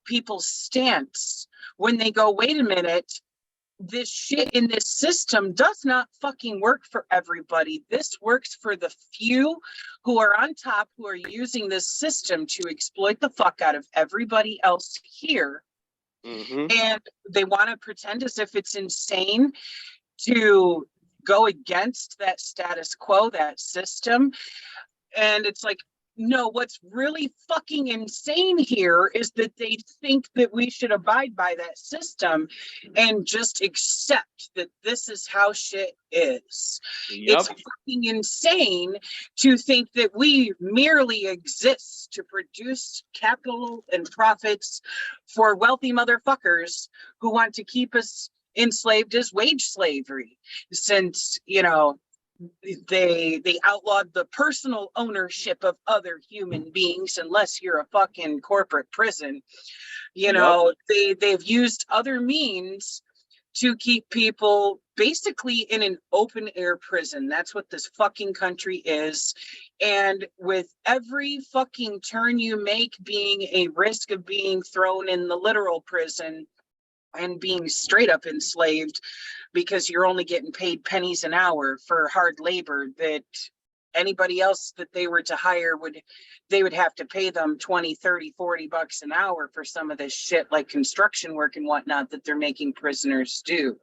Speaker 1: people's stance when they go, wait a minute, this shit in this system does not fucking work for everybody. This works for the few who are on top, who are using this system to exploit the fuck out of everybody else here. And they want to pretend as if it's insane to go against that status quo, that system. And it's like, no, what's really fucking insane here is that they think that we should abide by that system and just accept that this is how shit is. It's fucking insane to think that we merely exist to produce capital and profits for wealthy motherfuckers who want to keep us enslaved as wage slavery, since, you know, they outlawed the personal ownership of other human beings unless you're a fucking corporate prison. You know, they've used other means to keep people basically in an open air prison. That's what this fucking country is. And with every fucking turn you make being a risk of being thrown in the literal prison and being straight up enslaved, because you're only getting paid pennies an hour for hard labor that anybody else that they were to hire they would have to pay them 20, 30, 40 bucks an hour for some of this shit like construction work and whatnot that they're making prisoners do.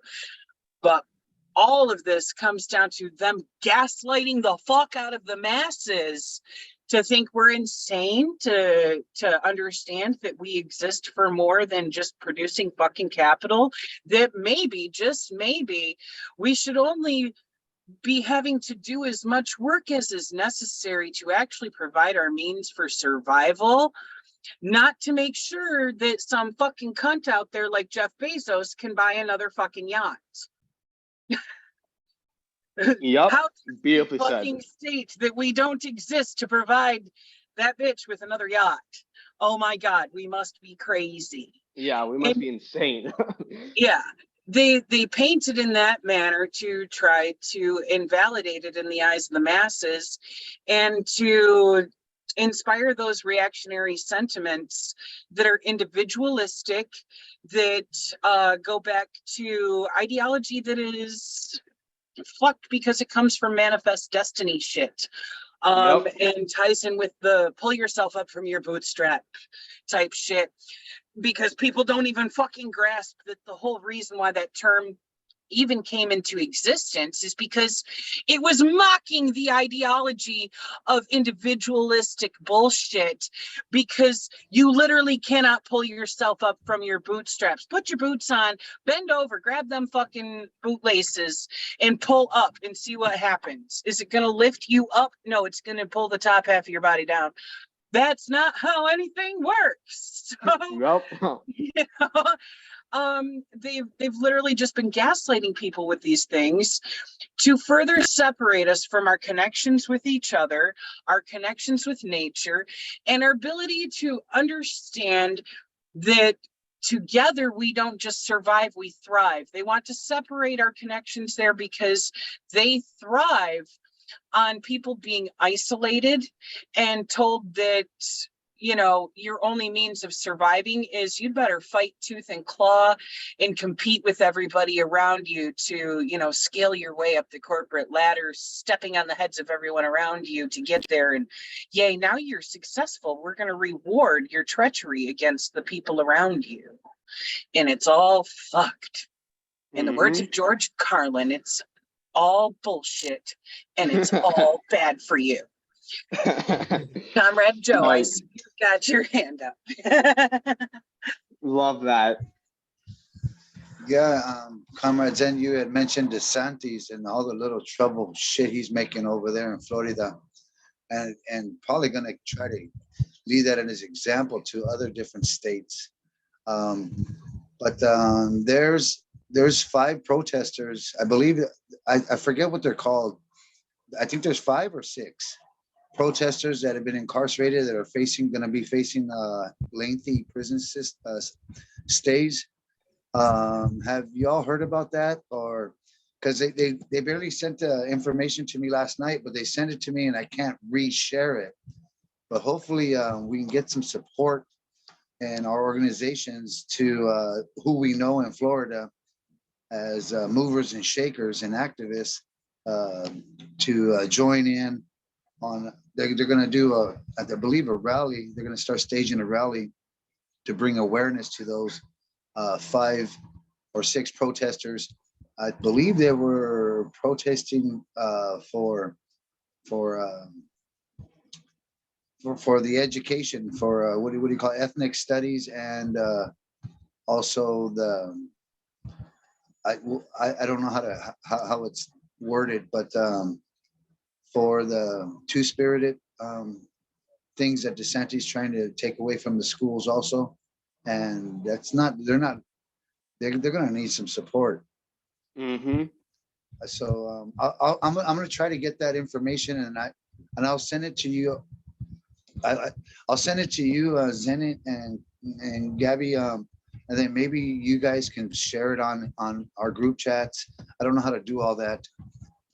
Speaker 1: But all of this comes down to them gaslighting the fuck out of the masses to think we're insane, to understand that we exist for more than just producing fucking capital, that maybe, just maybe, we should only be having to do as much work as is necessary to actually provide our means for survival, not to make sure that some fucking cunt out there like Jeff Bezos can buy another fucking yacht.
Speaker 4: Yep.
Speaker 1: How
Speaker 4: Beautifully
Speaker 1: fucking
Speaker 4: said.
Speaker 1: state that we don't exist to provide that bitch with another yacht? Oh my God, we must be crazy.
Speaker 4: Yeah, we must be insane.
Speaker 1: Yeah, they painted in that manner to try to invalidate it in the eyes of the masses and to inspire those reactionary sentiments that are individualistic, that go back to ideology that is fucked because it comes from manifest destiny shit. And ties in with the pull yourself up from your bootstrap type shit, because people don't even fucking grasp that the whole reason why that term even came into existence is because it was mocking the ideology of individualistic bullshit, because you literally cannot pull yourself up from your bootstraps. Put your boots on, bend over, grab them fucking bootlaces and pull up and see what happens. Is it going to lift you up? No, it's going to pull the top half of your body down. That's not how anything works. So, you know, they've literally just been gaslighting people with these things to further separate us from our connections with each other, our connections with nature, and our ability to understand that together we don't just survive, we thrive. They want to separate our connections there because they thrive on people being isolated and told that, you know, your only means of surviving is you better fight tooth and claw and compete with everybody around you to, you know, scale your way up the corporate ladder, stepping on the heads of everyone around you to get there. And yay, now you're successful. We're going to reward your treachery against the people around you. And it's all fucked. In the words of George Carlin, it's all bullshit and it's all bad for you. Comrade Joe, I see you got your hand up.
Speaker 4: Love that.
Speaker 3: Yeah, Comrade Zen, you had mentioned DeSantis and all the little trouble shit he's making over there in Florida, and probably gonna try to lead that as an example to other different states. But there's 5 protesters, I believe. I forget what they're called. I think there's 5 or 6 protesters that have been incarcerated that are going to be facing lengthy prison stays. Have you all heard about that? Or because they barely sent the information to me last night, but they sent it to me and I can't reshare it. But hopefully we can get some support in our organizations to who we know in Florida as movers and shakers and activists to join in on. They're going to do I believe a rally. They're going to start staging a rally to bring awareness to those 5 or 6 protesters. I believe they were protesting for the education, for what do you call it? Ethnic studies, and also the I don't know how it's worded, but for the two-spirited things that DeSantis trying to take away from the schools also. And they're not they're gonna need some support.
Speaker 4: Mm-hmm.
Speaker 3: So I'm gonna try to get that information, and I'll send it to you. I'll send it to you, Zenit and Gabby, and then maybe you guys can share it on our group chats. I don't know how to do all that,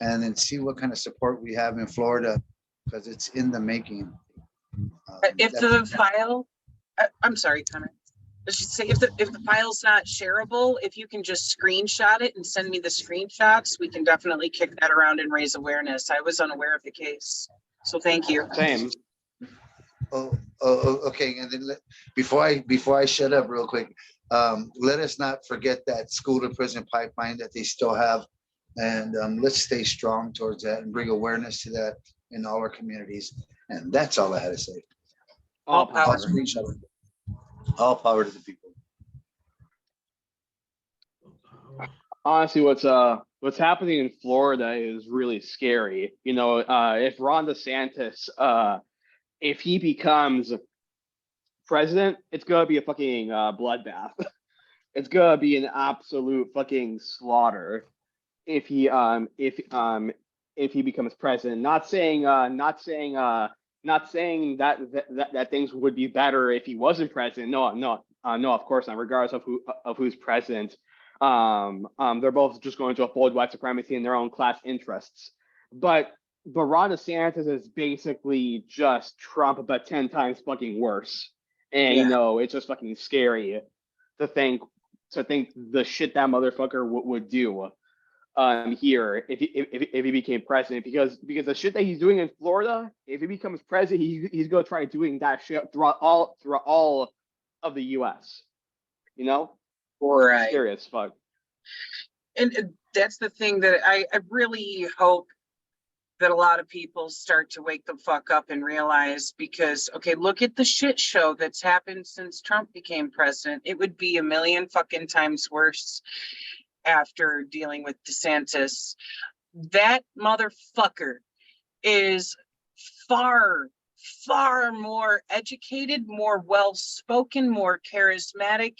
Speaker 3: and then see what kind of support we have in Florida, because it's in the making.
Speaker 1: If the file, I'm sorry, Connor. I should say if the file's not shareable, if you can just screenshot it and send me the screenshots, we can definitely kick that around and raise awareness. I was unaware of the case, so thank you.
Speaker 4: Same.
Speaker 3: Okay. And then before I shut up real quick, let us not forget that school to prison pipeline that they still have, and let's stay strong towards that and bring awareness to that in all our communities. And that's all I had to say.
Speaker 4: All
Speaker 1: power.
Speaker 3: I'll screenshot it. All power to the people.
Speaker 4: Honestly, what's happening in Florida is really scary. You know, if Ron DeSantis, if he becomes president, it's gonna be a fucking bloodbath. It's gonna be an absolute fucking slaughter if he becomes president. Not saying that things would be better if he wasn't president. No, of course not. Regardless of who's president, they're both just going to uphold white supremacy and their own class interests. But Ron DeSantis is basically just Trump, but 10 times fucking worse. And you know, it's just fucking scary to think the shit that motherfucker would do here if he became president, because the shit that he's doing in Florida, if he becomes president, he's gonna try doing that shit throughout all of the US. You know?
Speaker 1: Right.
Speaker 4: Scary as fuck.
Speaker 1: And that's the thing that I really hope that a lot of people start to wake the fuck up and realize, because, okay, look at the shit show that's happened since Trump became president. It would be a million fucking times worse after dealing with DeSantis. That motherfucker is far more educated, more well-spoken, more charismatic,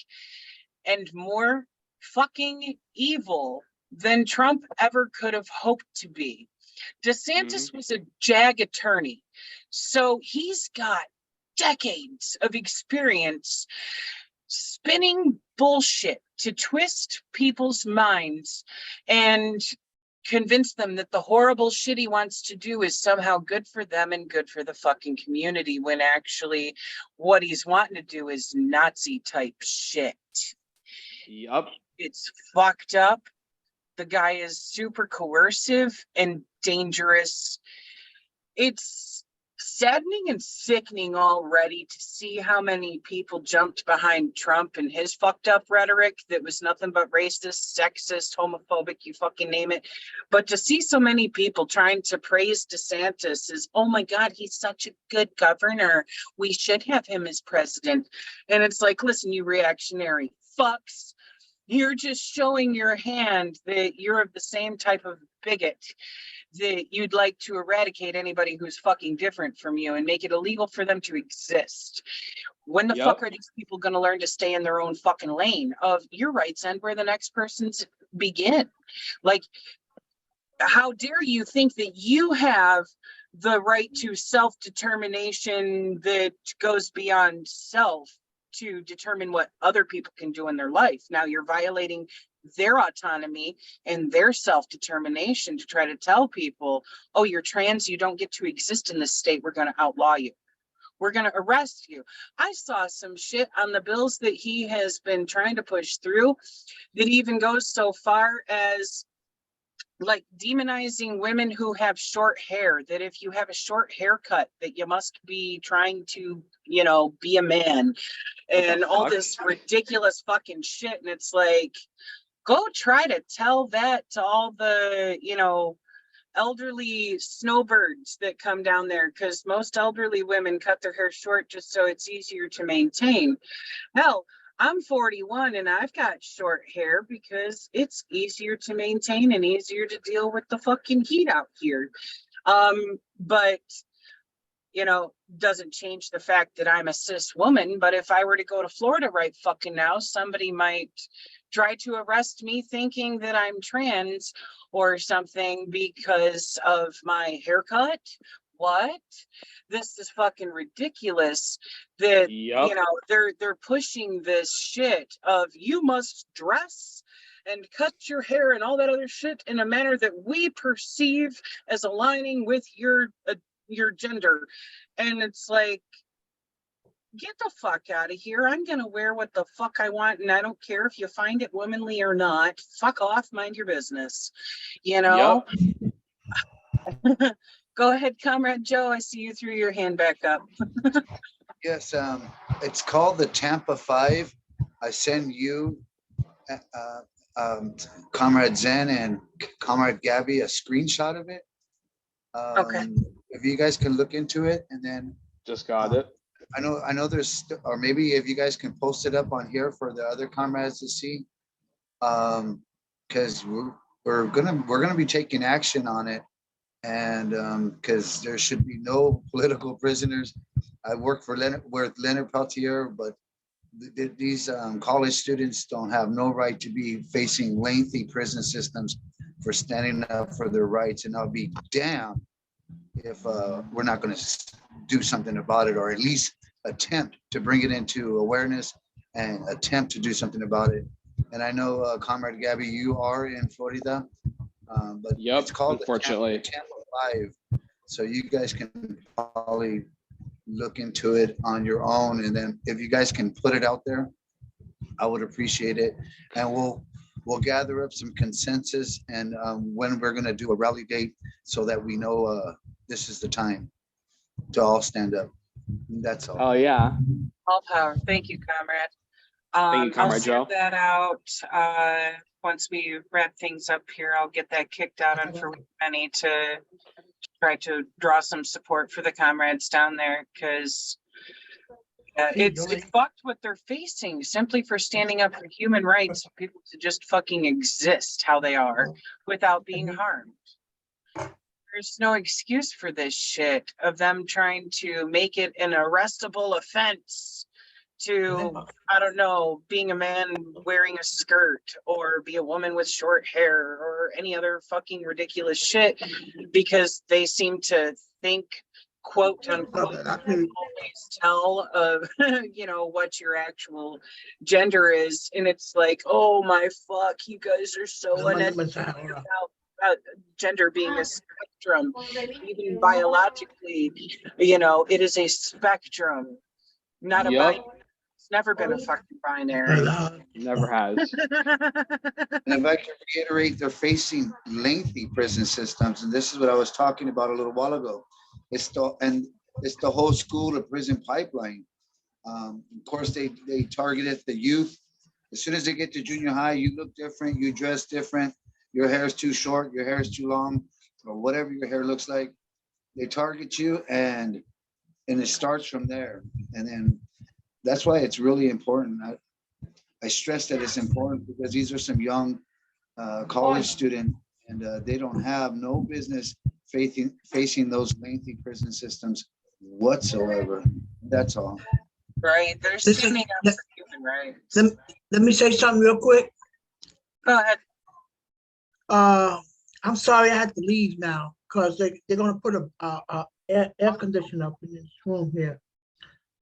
Speaker 1: and more fucking evil than Trump ever could have hoped to be. DeSantis was a JAG attorney, so he's got decades of experience spinning bullshit to twist people's minds and convince them that the horrible shit he wants to do is somehow good for them and good for the fucking community, when actually what he's wanting to do is Nazi type shit.
Speaker 4: Yup.
Speaker 1: It's fucked up. The guy is super coercive and dangerous. It's saddening and sickening already to see how many people jumped behind Trump and his fucked up rhetoric that was nothing but racist, sexist, homophobic, you fucking name it. But to see so many people trying to praise DeSantis as, oh my God, he's such a good governor, we should have him as president. And it's like, listen, you reactionary fucks, you're just showing your hand that you're of the same type of bigot, that you'd like to eradicate anybody who's fucking different from you and make it illegal for them to exist. When the fuck are these people going to learn to stay in their own fucking lane of your rights end where the next person's begin? Like, how dare you think that you have the right to self-determination that goes beyond self to determine what other people can do in their life? Now you're violating their autonomy and their self-determination to try to tell people, oh, you're trans, you don't get to exist in this state, we're going to outlaw you, we're going to arrest you. I saw some shit on the bills that he has been trying to push through that even goes so far as like demonizing women who have short hair, that if you have a short haircut that you must be trying to, you know, be a man, and all this ridiculous fucking shit. And it's like, go try to tell that to all the, you know, elderly snowbirds that come down there, because most elderly women cut their hair short just so it's easier to maintain. Hell, I'm 41 and I've got short hair because it's easier to maintain and easier to deal with the fucking heat out here. But you know, doesn't change the fact that I'm a cis woman. But if I were to go to Florida right fucking now, somebody might try to arrest me thinking that I'm trans or something because of my haircut. What? This is fucking ridiculous that,
Speaker 4: Yep.
Speaker 1: you know, they're pushing this shit of you must dress and cut your hair and all that other shit in a manner that we perceive as aligning with your gender. And it's like, get the fuck out of here. I'm gonna wear what the fuck I want, and I don't care if you find it womanly or not. Fuck off, mind your business. You know? Go ahead, Comrade Joe. I see you threw your hand back up.
Speaker 3: Yes, it's called the Tampa Five. I send you, Comrade Zen and Comrade Gabby, a screenshot of it.
Speaker 1: Okay.
Speaker 3: If you guys can look into it, and then
Speaker 4: Just got it.
Speaker 3: I know there's, or maybe if you guys can post it up on here for the other comrades to see, because we're gonna be taking action on it, and because there should be no political prisoners. I work for Leonard Peltier, but these college students don't have no right to be facing lengthy prison systems for standing up for their rights, and I'll be damned if we're not going to do something about it, or at least attempt to bring it into awareness and attempt to do something about it. And I know, Comrade Gabby, you are in Florida, but
Speaker 4: Yep,
Speaker 3: it's called
Speaker 4: unfortunately.
Speaker 3: the Tampa Five. So you guys can probably look into it on your own, and then if you guys can put it out there, I would appreciate it. And we'll gather up some consensus, and when we're going to do a rally date, so that we know this is the time to all stand up. That's all.
Speaker 4: Oh yeah.
Speaker 1: All power. Thank you, Comrade.
Speaker 4: Thank you,
Speaker 1: I'll
Speaker 4: Comrade
Speaker 1: send
Speaker 4: Joe.
Speaker 1: that out. Once we wrap things up here, I'll get that kicked out on for many to try to draw some support for the comrades down there, because it's fucked what they're facing simply for standing up for human rights for people to just fucking exist how they are without being harmed. There's no excuse for this shit of them trying to make it an arrestable offense to, I don't know, being a man wearing a skirt, or be a woman with short hair, or any other fucking ridiculous shit, because they seem to think, quote unquote, always tell of you know what your actual gender is. And it's like, oh my fuck, you guys are so uneducated about gender being a spectrum. Even biologically, you know, it is a spectrum, not a binary. It's never been a fucking binary.
Speaker 4: Never has.
Speaker 3: And if I can reiterate, they're facing lengthy prison systems, and this is what I was talking about a little while ago. It's the whole school to prison pipeline. Of course, they targeted the youth. As soon as they get to junior high, you look different, you dress different, your hair is too short, your hair is too long, or whatever your hair looks like. They target you, and it starts from there. And then that's why it's really important. I stress that it's important, because these are some young college students, and they don't have no business facing those lengthy prison systems whatsoever. That's all.
Speaker 1: Right. They're standing up for human rights.
Speaker 2: Let me say something real quick.
Speaker 1: Go ahead.
Speaker 2: I'm sorry I had to leave now, because they're gonna put a air conditioner up in this room here.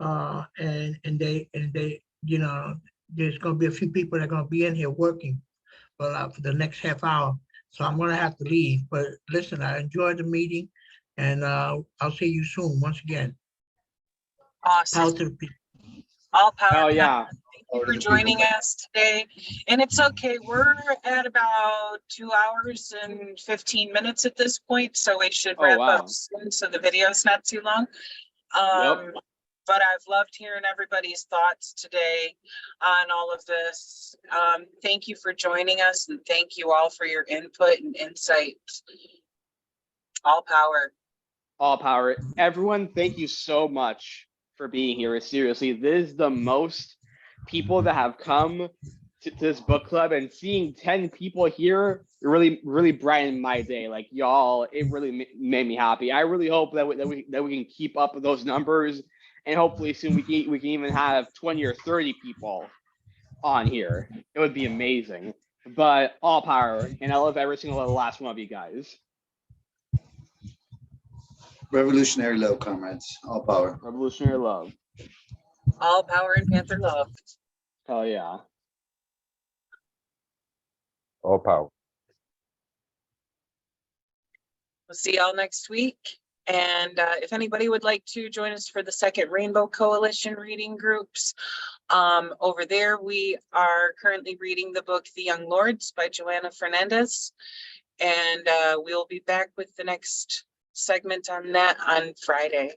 Speaker 2: And they, you know, there's gonna be a few people that are gonna be in here working for the next half hour. So I'm gonna have to leave. But listen, I enjoyed the meeting, and I'll see you soon once again.
Speaker 1: Awesome.
Speaker 2: Power to the people.
Speaker 1: All power.
Speaker 4: Oh yeah.
Speaker 1: Thank you for joining us today. And it's okay, we're at about 2 hours and 15 minutes at this point, so we should wrap up soon, so the video's not too long. But I've loved hearing everybody's thoughts today on all of this. Thank you for joining us, and thank you all for your input and insight. All power.
Speaker 4: All power. Everyone, thank you so much for being here. Seriously, this is the most people that have come to this book club, and seeing 10 people here really brightened my day. Like, y'all, it really made me happy. I really hope that we can keep up with those numbers, and hopefully soon we can even have 20 or 30 people. on here. It would be amazing. But all power, and I love every single last one of you guys.
Speaker 3: Revolutionary love, comrades. All power.
Speaker 4: Revolutionary love.
Speaker 1: All power and Panther love.
Speaker 4: Hell yeah.
Speaker 5: All power.
Speaker 1: We'll see y'all next week. And if anybody would like to join us for the second Rainbow Coalition reading groups, over there we are currently reading the book The Young Lords by Joanna Fernandez. And we'll be back with the next segment on that on Friday.